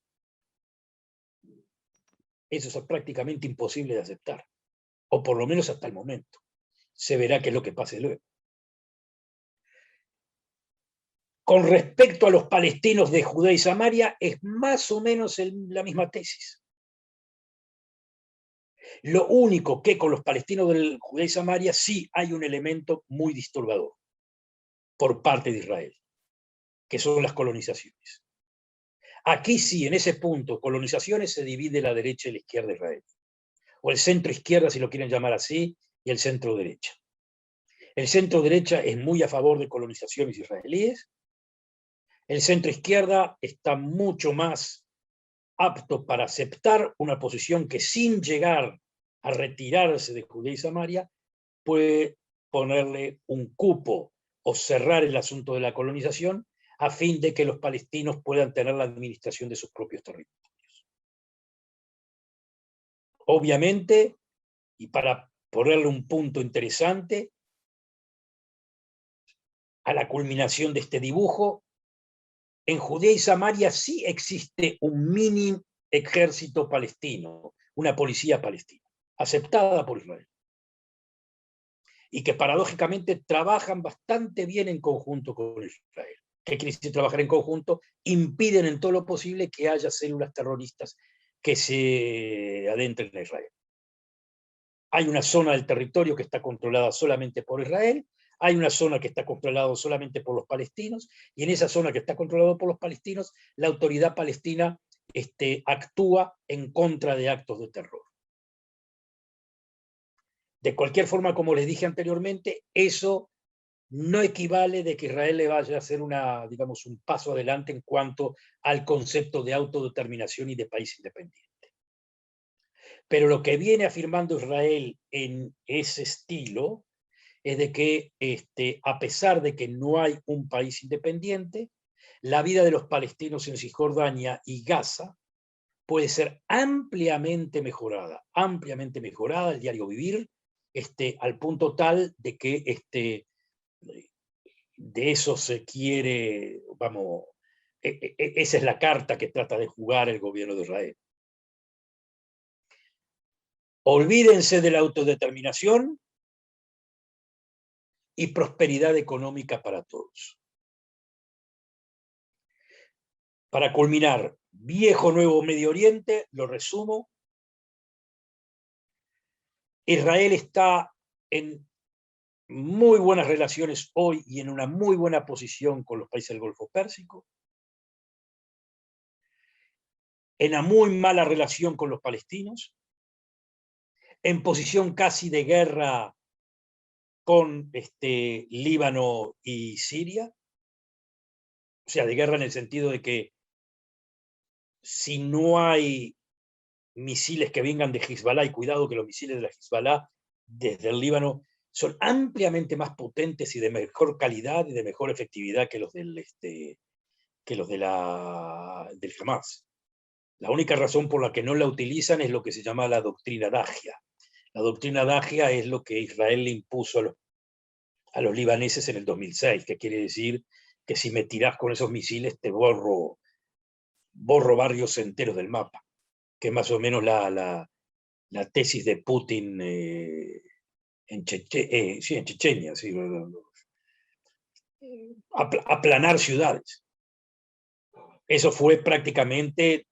eso es prácticamente imposible de aceptar, o por lo menos hasta el momento. Se verá qué es lo que pase luego. Con respecto a los palestinos de Judea y Samaria, es más o menos la misma tesis. Lo único que con los palestinos de Judea y Samaria sí hay un elemento muy disturbador por parte de Israel, que son las colonizaciones. Aquí sí, en ese punto, colonizaciones, se divide la derecha y la izquierda de Israel, o el centro izquierda, si lo quieren llamar así, y el centro derecha. El centro derecha es muy a favor de colonizaciones israelíes. El centro izquierda está mucho más apto para aceptar una posición que, sin llegar a retirarse de Judea y Samaria, puede ponerle un cupo o cerrar el asunto de la colonización a fin de que los palestinos puedan tener la administración de sus propios territorios. obviamente, y para ponerle un punto interesante, a la culminación de este dibujo, en Judea y Samaria sí existe un mini ejército palestino, una policía palestina, aceptada por Israel, y que paradójicamente trabajan bastante bien en conjunto con Israel. ¿Qué quiere decir trabajar en conjunto? Impiden en todo lo posible que haya células terroristas que se adentren en Israel. Hay una zona del territorio que está controlada solamente por Israel, hay una zona que está controlada solamente por los palestinos, y en esa zona que está controlada por los palestinos, la autoridad palestina actúa en contra de actos de terror. De cualquier forma, como les dije anteriormente, eso no equivale de que Israel le vaya a hacer digamos, un paso adelante en cuanto al concepto de autodeterminación y de país independiente. Pero lo que viene afirmando Israel en ese estilo es de que, a pesar de que no hay un país independiente, la vida de los palestinos en Cisjordania y Gaza puede ser ampliamente mejorada, el diario vivir, al punto tal de que de eso se quiere, vamos, esa es la carta que trata de jugar el gobierno de Israel. Olvídense de la autodeterminación y prosperidad económica para todos. Para culminar, viejo nuevo Medio Oriente, lo resumo. Israel está en muy buenas relaciones hoy y en una muy buena posición con los países del Golfo Pérsico, en una muy mala relación con los palestinos, en posición casi de guerra con Líbano y Siria, o sea, de guerra en el sentido de que si no hay misiles que vengan de Hezbollah, y cuidado que los misiles de la Hezbollah desde el Líbano son ampliamente más potentes y de mejor calidad y de mejor efectividad que los del Hamas. La única razón por la que no la utilizan es lo que se llama la doctrina Dagia. La doctrina Dagia es lo que Israel le impuso a los libaneses en el 2006, que quiere decir que si me tirás con esos misiles te borro barrios enteros del mapa, que es más o menos la tesis de Putin en Chechenia, ¿sí? Aplanar ciudades. Eso fue prácticamente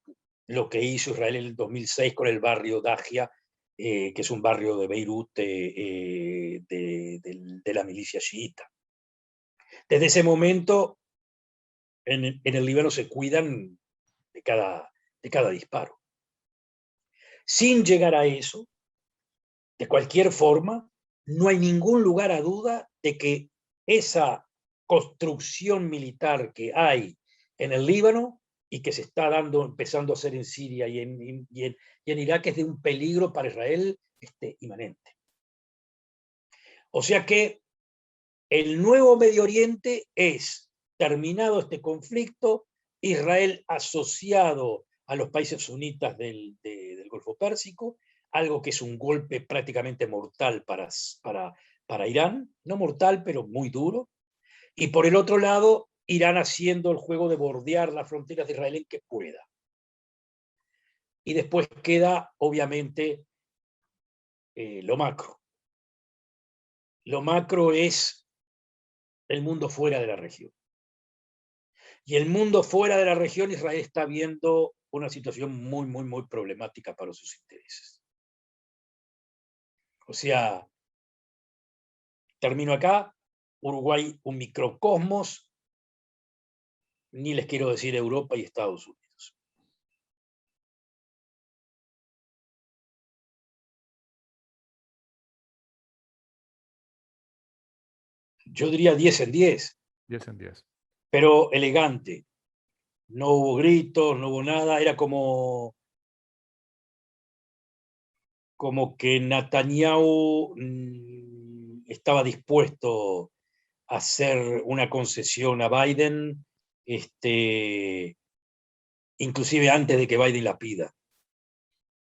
lo que hizo Israel en el 2006 con el barrio Dagia, que es un barrio de Beirut de la milicia chiita. Desde ese momento, en el Líbano se cuidan de cada disparo. Sin llegar a eso, de cualquier forma, no hay ningún lugar a duda de que esa construcción militar que hay en el Líbano y que se está empezando a hacer en Siria y en Irak es de un peligro para Israel inmanente. O sea que el nuevo Medio Oriente es, terminado este conflicto, Israel asociado a los países sunitas del Golfo Pérsico, algo que es un golpe prácticamente mortal para Irán, no mortal, pero muy duro, y por el otro lado, Irán haciendo el juego de bordear las fronteras de Israel en que pueda. Y después queda, obviamente, lo macro. Lo macro es el mundo fuera de la región. Y el mundo fuera de la región, Israel está viendo una situación muy, muy, muy problemática para sus intereses. O sea, termino acá, Uruguay un microcosmos, ni les quiero decir Europa y Estados Unidos. Yo diría 10 en 10. 10 en 10. Pero elegante. No hubo gritos, no hubo nada, era como que Netanyahu estaba dispuesto a hacer una concesión a Biden, inclusive antes de que Biden la pida.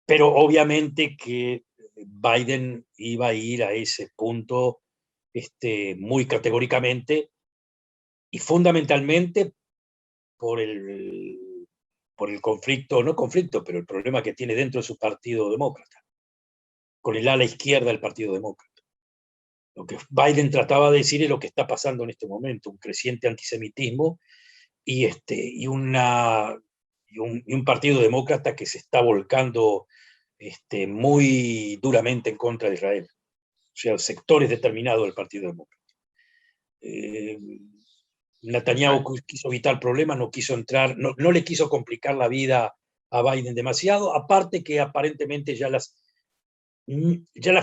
pero obviamente que Biden iba a ir a ese punto muy categóricamente y fundamentalmente por por el conflicto, no conflicto, pero el problema que tiene dentro de su partido demócrata, con el ala izquierda del Partido Demócrata. Lo que Biden trataba de decir es lo que está pasando en este momento, un creciente antisemitismo y un partido demócrata que se está volcando muy duramente en contra de Israel. O sea, sectores determinados del Partido Demócrata. Eh, Netanyahu quiso evitar problemas, no quiso entrar, no le quiso complicar la vida a Biden demasiado, aparte que aparentemente ya las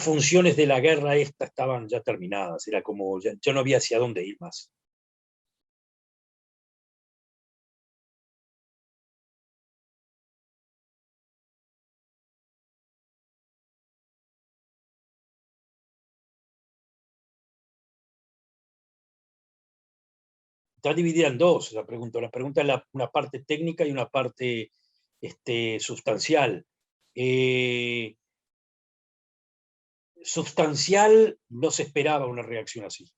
funciones de la guerra esta estaban ya terminadas, era como, ya no había hacia dónde ir más. Está dividida en dos la pregunta. La pregunta es una parte técnica y una parte sustancial. Substancial, no se esperaba una reacción así.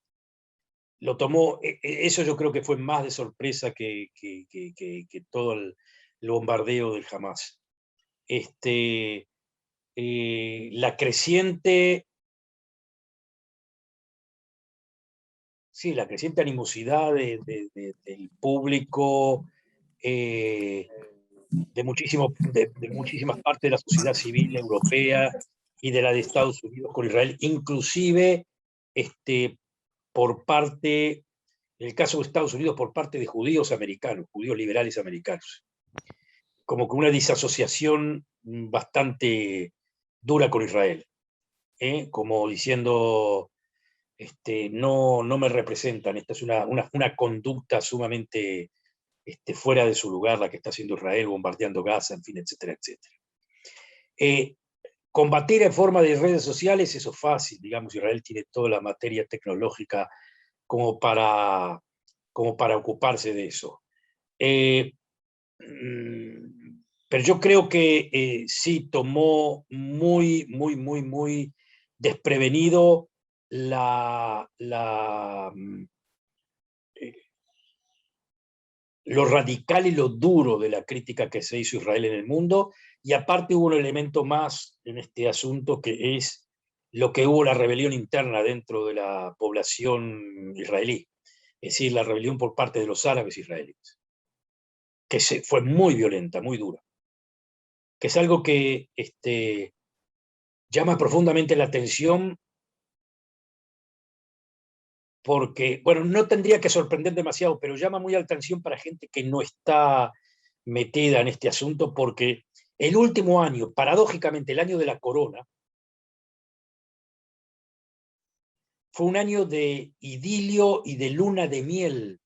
Lo tomó, eso yo creo que fue más de sorpresa que todo el bombardeo del Hamas. La creciente, sí, la creciente animosidad del público, de muchísimas partes de la sociedad civil europea y de la de Estados Unidos con Israel, inclusive por parte, en el caso de Estados Unidos, por parte de judíos americanos, judíos liberales americanos. Como que una disasociación bastante dura con Israel, como diciendo, no me representan, esta es una conducta sumamente fuera de su lugar la que está haciendo Israel, bombardeando Gaza, en fin, etcétera, etcétera. Combatir en forma de redes sociales, eso es fácil, digamos, Israel tiene toda la materia tecnológica como como para ocuparse de eso. Pero yo creo que sí tomó muy desprevenido eh, lo radical y lo duro de la crítica que se hizo a Israel en el mundo, y aparte hubo un elemento más en este asunto que es lo que hubo la rebelión interna dentro de la población israelí, es decir, la rebelión por parte de los árabes israelíes, que fue muy violenta, muy dura, que es algo que llama profundamente la atención porque, bueno, no tendría que sorprender demasiado, pero llama muy la atención para gente que no está metida en este asunto, porque el último año, paradójicamente el año de la corona, fue un año de idilio y de luna de miel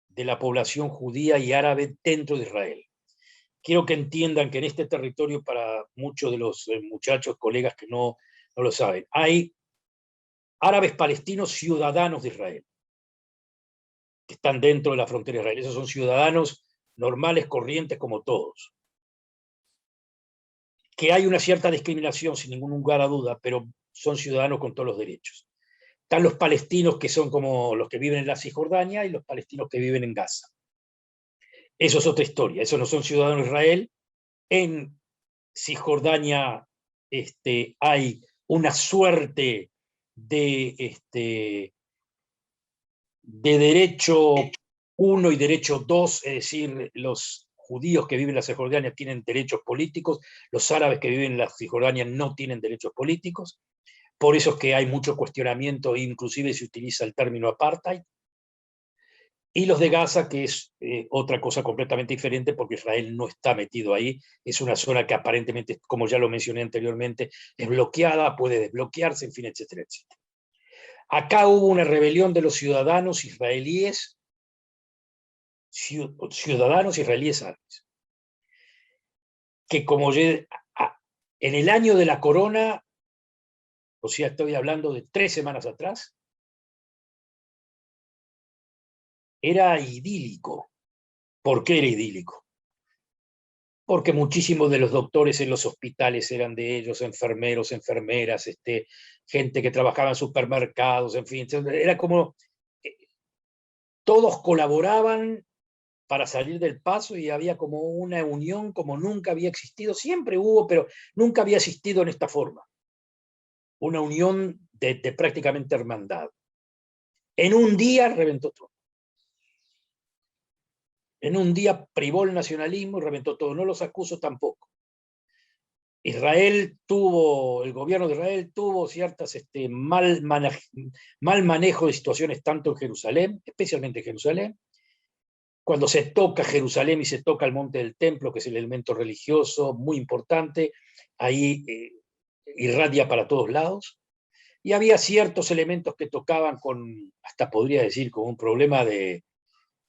de la población judía y árabe dentro de Israel. Quiero que entiendan que en este territorio, para muchos de los muchachos, colegas que no lo saben, hay árabes palestinos ciudadanos de Israel, que están dentro de la frontera de Israel. Esos son ciudadanos normales, corrientes, como todos. Que hay una cierta discriminación, sin ningún lugar a duda, pero son ciudadanos con todos los derechos. Están los palestinos, que son como los que viven en la Cisjordania, y los palestinos que viven en Gaza. Eso es otra historia. Esos no son ciudadanos de Israel. En Cisjordania hay una suerte de derecho 1 y derecho 2, es decir, los judíos que viven en la Cisjordania tienen derechos políticos, los árabes que viven en la Cisjordania no tienen derechos políticos, por eso es que hay mucho cuestionamiento, inclusive se utiliza el término apartheid, y los de Gaza, que es otra cosa completamente diferente, porque Israel no está metido ahí, es una zona que aparentemente, como ya lo mencioné anteriormente, es bloqueada, puede desbloquearse, en fin, etcétera, etcétera. Acá hubo una rebelión de los ciudadanos israelíes, árabes, que como en el año de la corona, o sea, estoy hablando de 3 semanas atrás, era idílico. ¿Por qué era idílico? porque muchísimos de los doctores en los hospitales eran de ellos, enfermeros, enfermeras, gente que trabajaba en supermercados, en fin, era como todos colaboraban para salir del paso y había como una unión como nunca había existido, siempre hubo, pero nunca había existido en esta forma, una unión de prácticamente hermandad. En un día reventó todo. En un día privó el nacionalismo y reventó todo. No los acuso tampoco. El gobierno de Israel tuvo ciertas mal manejo de situaciones tanto en Jerusalén, especialmente en Jerusalén. Cuando se toca Jerusalén y se toca el monte del templo, que es el elemento religioso muy importante, ahí irradia para todos lados. Y había ciertos elementos que tocaban hasta podría decir, con un problema de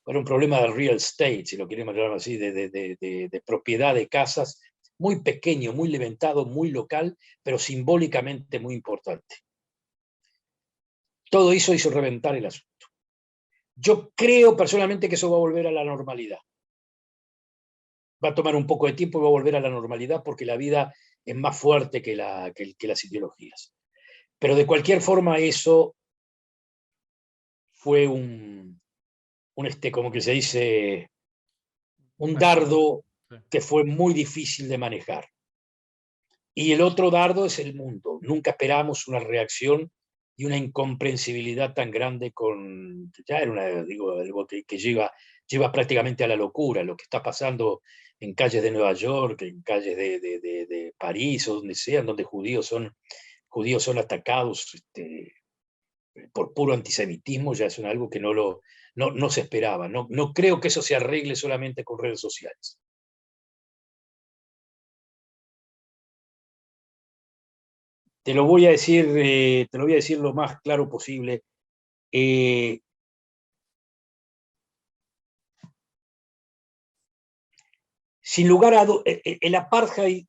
real estate, si lo queremos llamar así, de propiedad de casas, muy pequeño, muy levantado, muy local, pero simbólicamente muy importante. Todo eso hizo reventar el asunto. Yo creo personalmente que eso va a volver a la normalidad. Va a tomar un poco de tiempo y va a volver a la normalidad porque la vida es más fuerte que las ideologías. Pero de cualquier forma eso fue como que se dice, un dardo que fue muy difícil de manejar. Y el otro dardo es el mundo. Nunca esperamos una reacción y una incomprensibilidad tan grande ya era algo que lleva prácticamente a la locura, lo que está pasando en calles de Nueva York, en calles de París o donde sean, donde judíos son atacados por puro antisemitismo, ya es algo que no se esperaba. No creo que eso se arregle solamente con redes sociales. Te lo voy a decir lo más claro posible. Sin lugar a dudas, el apartheid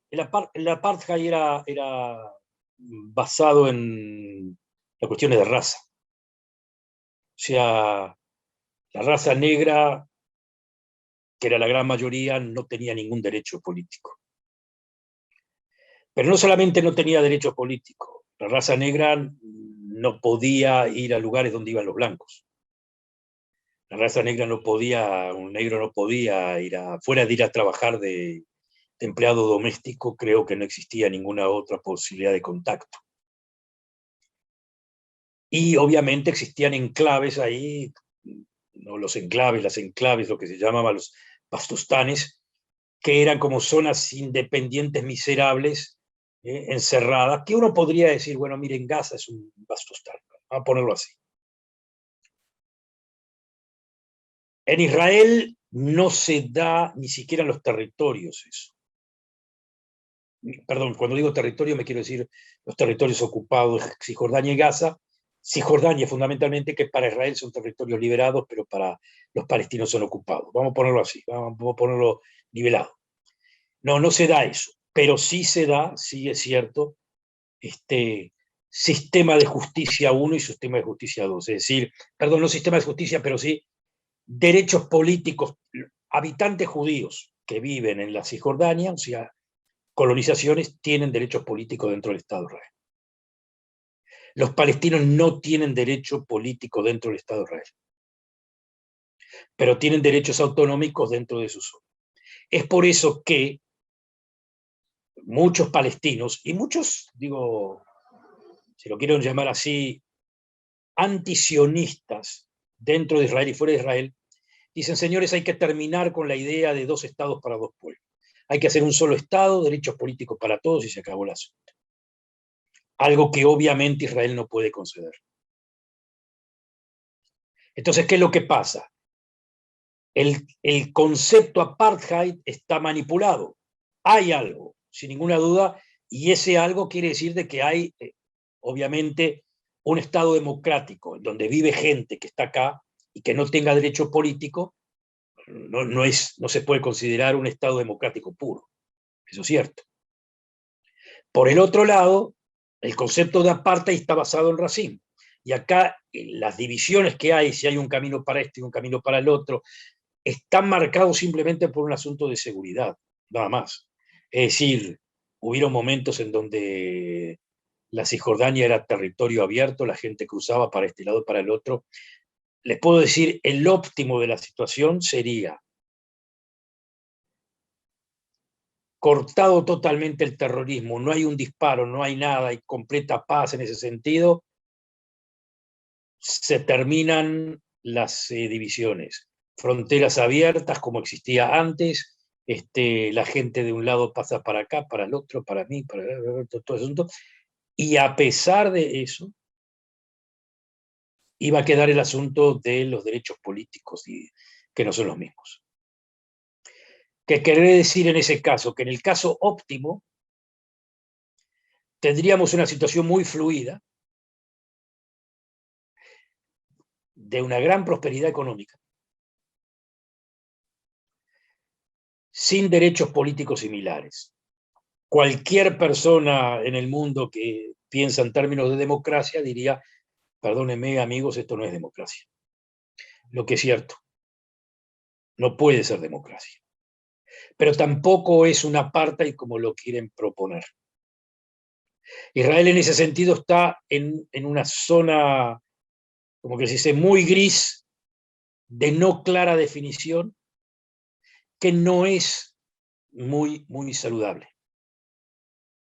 era basado en las cuestiones de raza. O sea, la raza negra, que era la gran mayoría, no tenía ningún derecho político. Pero no solamente no tenía derecho político, la raza negra no podía ir a lugares donde iban los blancos. La raza negra un negro no podía fuera de ir a trabajar de empleado doméstico, creo que no existía ninguna otra posibilidad de contacto. Y obviamente existían enclaves ahí, ¿no? Las enclaves, lo que se llamaba los bastustanes, que eran como zonas independientes miserables, encerradas, que uno podría decir, bueno, miren, Gaza es un bastustán, vamos a ponerlo así. En Israel no se da ni siquiera en los territorios eso. Perdón, cuando digo territorio me quiero decir los territorios ocupados, Cisjordania y Gaza. Cisjordania fundamentalmente, que para Israel son territorios liberados, pero para los palestinos son ocupados. Vamos a ponerlo así, vamos a ponerlo nivelado. No se da eso, pero sí se da, sí es cierto, sistema de justicia 1 y sistema de justicia 2. Es decir, perdón, no sistema de justicia, pero sí derechos políticos. Habitantes judíos que viven en la Cisjordania, o sea, colonizaciones, tienen derechos políticos dentro del Estado de Israel. Los palestinos no tienen derecho político dentro del Estado de Israel, pero tienen derechos autonómicos dentro de su zona. Es por eso que muchos palestinos, y muchos, si lo quieren llamar así, antisionistas dentro de Israel y fuera de Israel, dicen, señores, hay que terminar con la idea de 2 estados para 2 pueblos. Hay que hacer un solo Estado, derechos políticos para todos y se acabó el asunto. Algo que obviamente Israel no puede conceder. Entonces, ¿qué es lo que pasa? El concepto apartheid está manipulado. Hay algo, sin ninguna duda, y ese algo quiere decir de que hay, obviamente, un Estado democrático donde vive gente que está acá y que no tenga derecho político, no se puede considerar un Estado democrático puro. Eso es cierto. Por el otro lado, el concepto de apartheid está basado en racismo. Y acá las divisiones que hay, si hay un camino para esto y un camino para el otro, están marcados simplemente por un asunto de seguridad. nada más. Es decir, hubieron momentos en donde la Cisjordania era territorio abierto, la gente cruzaba para este lado, para el otro. Les puedo decir, el óptimo de la situación sería cortado totalmente el terrorismo, no hay un disparo, no hay nada, hay completa paz en ese sentido, se terminan las divisiones. Fronteras abiertas como existía antes, la gente de un lado pasa para acá, para el otro, para mí, para todo el asunto, y a pesar de eso, iba a quedar el asunto de los derechos políticos, que no son los mismos. ¿Qué quiere decir en ese caso? Que en el caso óptimo tendríamos una situación muy fluida, de una gran prosperidad económica, sin derechos políticos similares. Cualquier persona en el mundo que piensa en términos de democracia diría, perdónenme amigos, esto no es democracia. Lo que es cierto, no puede ser democracia. Pero tampoco es un apartheid como lo quieren proponer. Israel en ese sentido está en una zona, como que se dice, muy gris, de no clara definición, que no es muy saludable,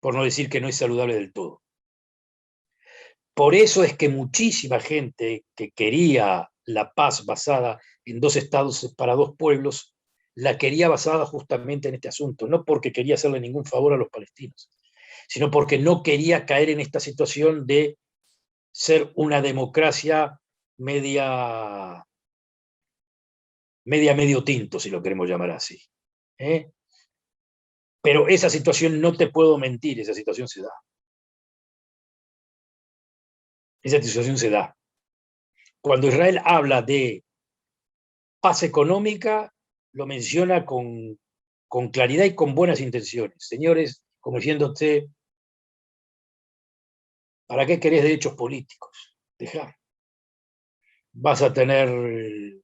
por no decir que no es saludable del todo. Por eso es que muchísima gente que quería la paz basada en dos estados para dos pueblos, la quería basada justamente en este asunto, no porque quería hacerle ningún favor a los palestinos, sino porque no quería caer en esta situación de ser una democracia media medio tinto, si lo queremos llamar así. ¿Eh? Pero esa situación, no te puedo mentir, esa situación se da. Esa situación se da. Cuando Israel habla de paz económica, lo menciona con claridad y con buenas intenciones. Señores, como diciéndote, ¿para qué querés derechos políticos? Dejá. Vas a tener,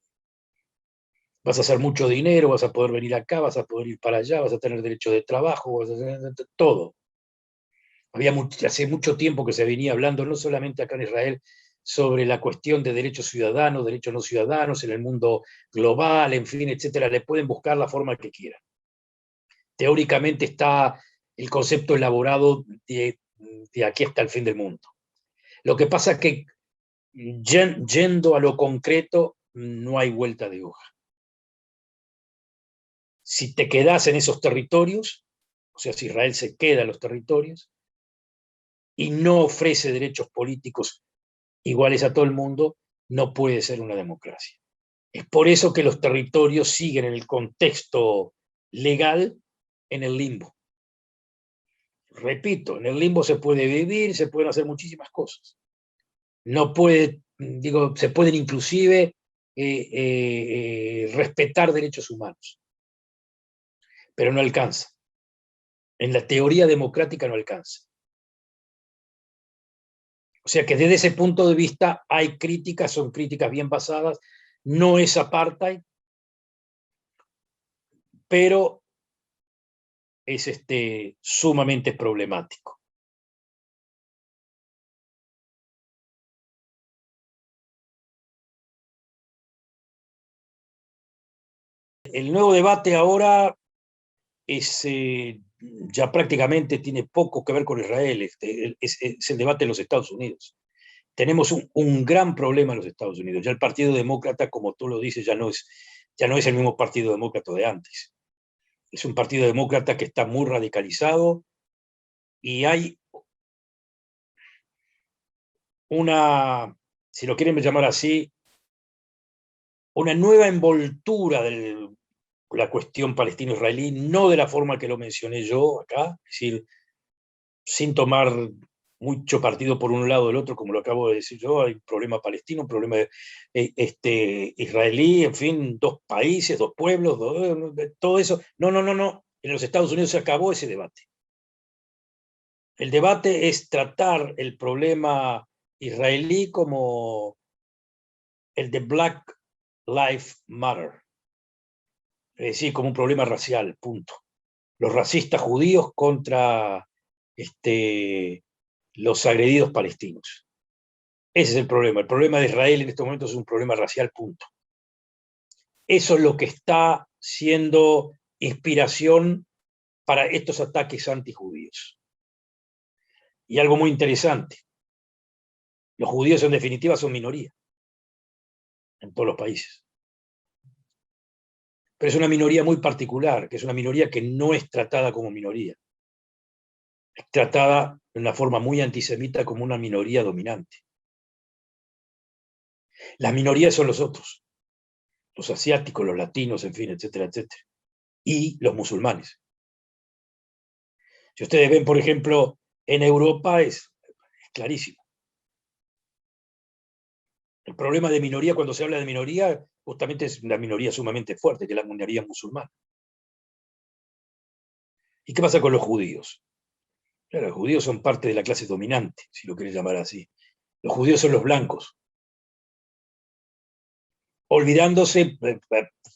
vas a hacer mucho dinero, vas a poder venir acá, vas a poder ir para allá, vas a tener derecho de trabajo, vas a tener todo. Hace mucho tiempo que se venía hablando, no solamente acá en Israel, sobre la cuestión de derechos ciudadanos, derechos no ciudadanos, en el mundo global, en fin, etcétera. Le pueden buscar la forma que quieran. Teóricamente está el concepto elaborado de aquí hasta el fin del mundo. Lo que pasa es que yendo a lo concreto, no hay vuelta de hoja. Si te quedas en esos territorios, o sea, si Israel se queda en los territorios y no ofrece derechos políticos iguales a todo el mundo, no puede ser una democracia. Es por eso que los territorios siguen en el contexto legal en el limbo. Repito, en el limbo se puede vivir, se pueden hacer muchísimas cosas. No puede, digo, se pueden inclusive respetar derechos humanos, pero no alcanza. En la teoría democrática no alcanza. O sea que desde ese punto de vista hay críticas, son críticas bien basadas, no es apartheid, pero es sumamente problemático. El nuevo debate ahora es, ya prácticamente tiene poco que ver con Israel, es el debate en los Estados Unidos. Tenemos un gran problema en los Estados Unidos. Ya el Partido Demócrata, como tú lo dices, ya no es el mismo Partido Demócrata de antes. Es un Partido Demócrata que está muy radicalizado y hay una, si lo quieren llamar así, una nueva envoltura de la cuestión palestino-israelí, no de la forma que lo mencioné yo acá, es decir, sin tomar mucho partido por un lado o del otro, como lo acabo de decir yo, hay un problema palestino, un problema israelí, en fin, dos países, dos pueblos, todo eso. No. En los Estados Unidos se acabó ese debate. El debate es tratar el problema israelí como el de Black Lives Matter, es decir, como un problema racial, punto. los racistas judíos contra los agredidos palestinos. Ese es el problema. El problema de Israel en estos momentos es un problema racial, punto. Eso es lo que está siendo inspiración para estos ataques antijudíos. Y algo muy interesante, los judíos en definitiva son minoría en todos los países. Pero es una minoría muy particular, que es una minoría que no es tratada como minoría. Es tratada de una forma muy antisemita como una minoría dominante. Las minorías son los otros, los asiáticos, los latinos, en fin, etcétera, etcétera. Y los musulmanes. Si ustedes ven, por ejemplo, en Europa es clarísimo. El problema de minoría, cuando se habla de minoría, justamente es una minoría sumamente fuerte, que es la minoría musulmana. ¿Y qué pasa con los judíos? Claro, los judíos son parte de la clase dominante, si lo querés llamar así. Los judíos son los blancos, olvidándose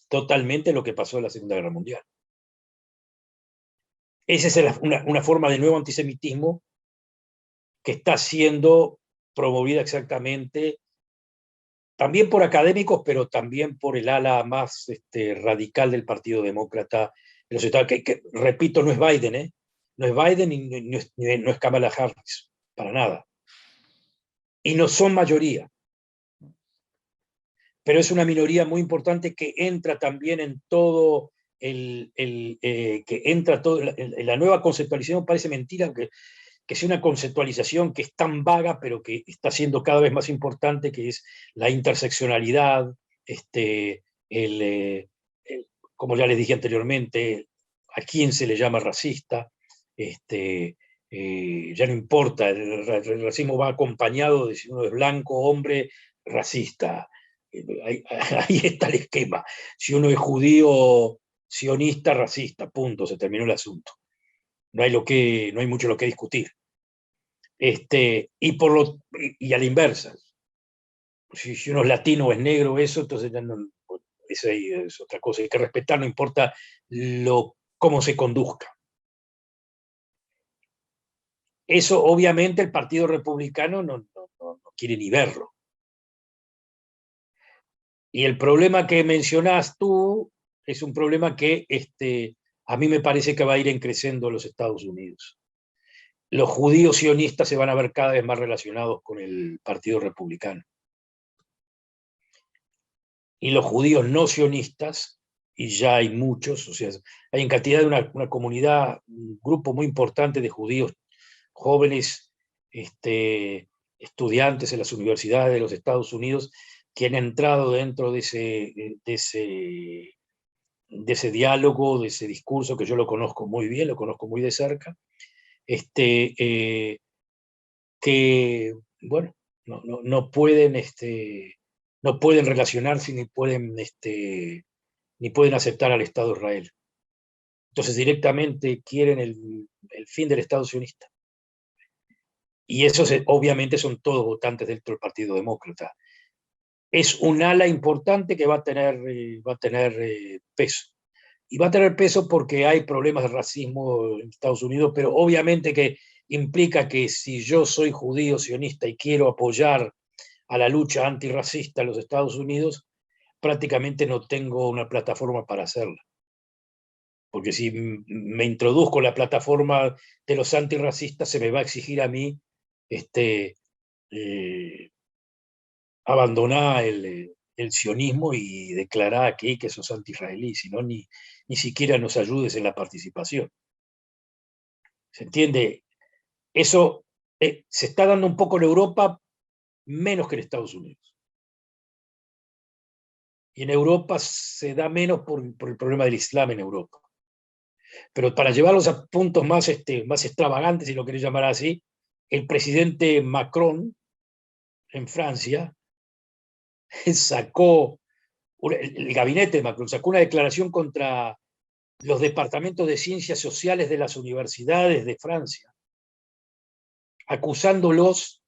totalmente lo que pasó en la Segunda Guerra Mundial. Esa es una forma de nuevo antisemitismo que está siendo promovida exactamente también por académicos, pero también por el ala más radical del Partido Demócrata en los Estados Unidos, que, repito, no es Biden, ¿eh? No es Biden y no es Kamala Harris, para nada. Y no son mayoría. Pero es una minoría muy importante que entra también en todo que entra todo en la nueva conceptualización. Parece mentira que sea una conceptualización que es tan vaga, pero que está siendo cada vez más importante, que es la interseccionalidad, como ya les dije anteriormente, a quién se le llama racista, ya no importa, el racismo va acompañado de si uno es blanco, hombre, racista. Ahí está el esquema. Si uno es judío, sionista, racista, punto, se terminó el asunto. No hay mucho lo que discutir. Y a la inversa, si uno es latino o es negro, eso, entonces ya no, eso es otra cosa. Hay que respetar, no importa cómo se conduzca. Eso obviamente el Partido Republicano no quiere ni verlo. Y el problema que mencionás tú es un problema que a mí me parece que va a ir creciendo en los Estados Unidos. Los judíos sionistas se van a ver cada vez más relacionados con el Partido Republicano. Y los judíos no sionistas, y ya hay muchos, o sea, hay en cantidad de una comunidad, un grupo muy importante de judíos jóvenes, estudiantes en las universidades de los Estados Unidos, que han entrado dentro de ese diálogo, de ese discurso, que yo lo conozco muy bien, lo conozco muy de cerca, que, bueno, no pueden relacionarse ni pueden aceptar al Estado de Israel. Entonces directamente quieren el fin del Estado sionista. Y esos obviamente son todos votantes dentro del Partido Demócrata. Es un ala importante que va a tener peso. Y va a tener peso porque hay problemas de racismo en Estados Unidos, pero obviamente que implica que si yo soy judío sionista y quiero apoyar a la lucha antirracista en los Estados Unidos, prácticamente no tengo una plataforma para hacerla. Porque si me introduzco en la plataforma de los antirracistas, se me va a exigir a mí abandonar el sionismo y declarar aquí que sos anti-israelí, sino ni siquiera nos ayudes en la participación. ¿Se entiende? Eso se está dando un poco en Europa, menos que en Estados Unidos. Y en Europa se da menos por el problema del Islam en Europa. Pero para llevarlos a puntos más extravagantes, si lo queréis llamar así, el presidente Macron en Francia sacó, el gabinete de Macron sacó una declaración contra los departamentos de ciencias sociales de las universidades de Francia, acusándolos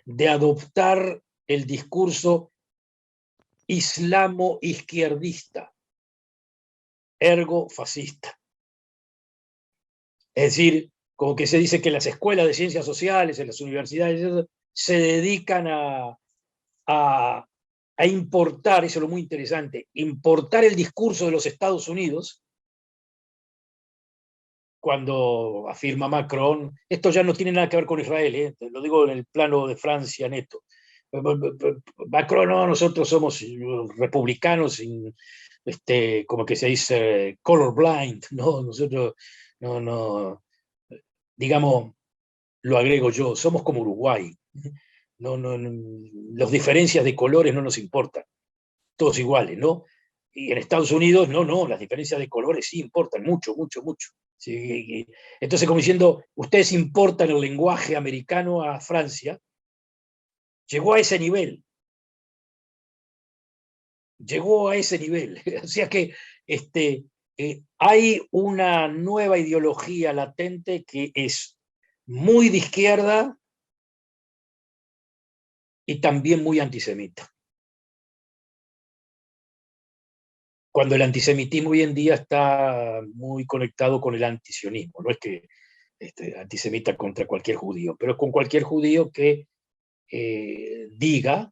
de adoptar el discurso islamo-izquierdista, ergo fascista. Es decir, como que se dice que las escuelas de ciencias sociales, en las universidades, se dedican a, a importar, eso es lo muy interesante, importar el discurso de los Estados Unidos cuando afirma Macron, esto ya no tiene nada que ver con Israel, lo digo en el plano de Francia neto. Macron, no, nosotros somos republicanos, como que se dice colorblind, ¿no? Nosotros, no, no, digamos, lo agrego yo, somos como Uruguay. No, no, no, las diferencias de colores no nos importan, todos iguales, ¿no? Y en Estados Unidos, no, no, las diferencias de colores sí importan mucho, mucho, mucho. Sí, entonces, como diciendo, ustedes importan el lenguaje americano a Francia, llegó a ese nivel, llegó a ese nivel. O sea que hay una nueva ideología latente que es muy de izquierda y también muy antisemita. Cuando el antisemitismo hoy en día está muy conectado con el antisionismo, no es que antisemita contra cualquier judío, pero con cualquier judío que diga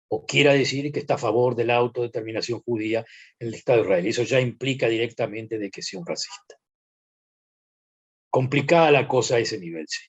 o quiera decir que está a favor de la autodeterminación judía en el Estado de Israel. Eso ya implica directamente de que sea un racista. Complicada la cosa a ese nivel, sí.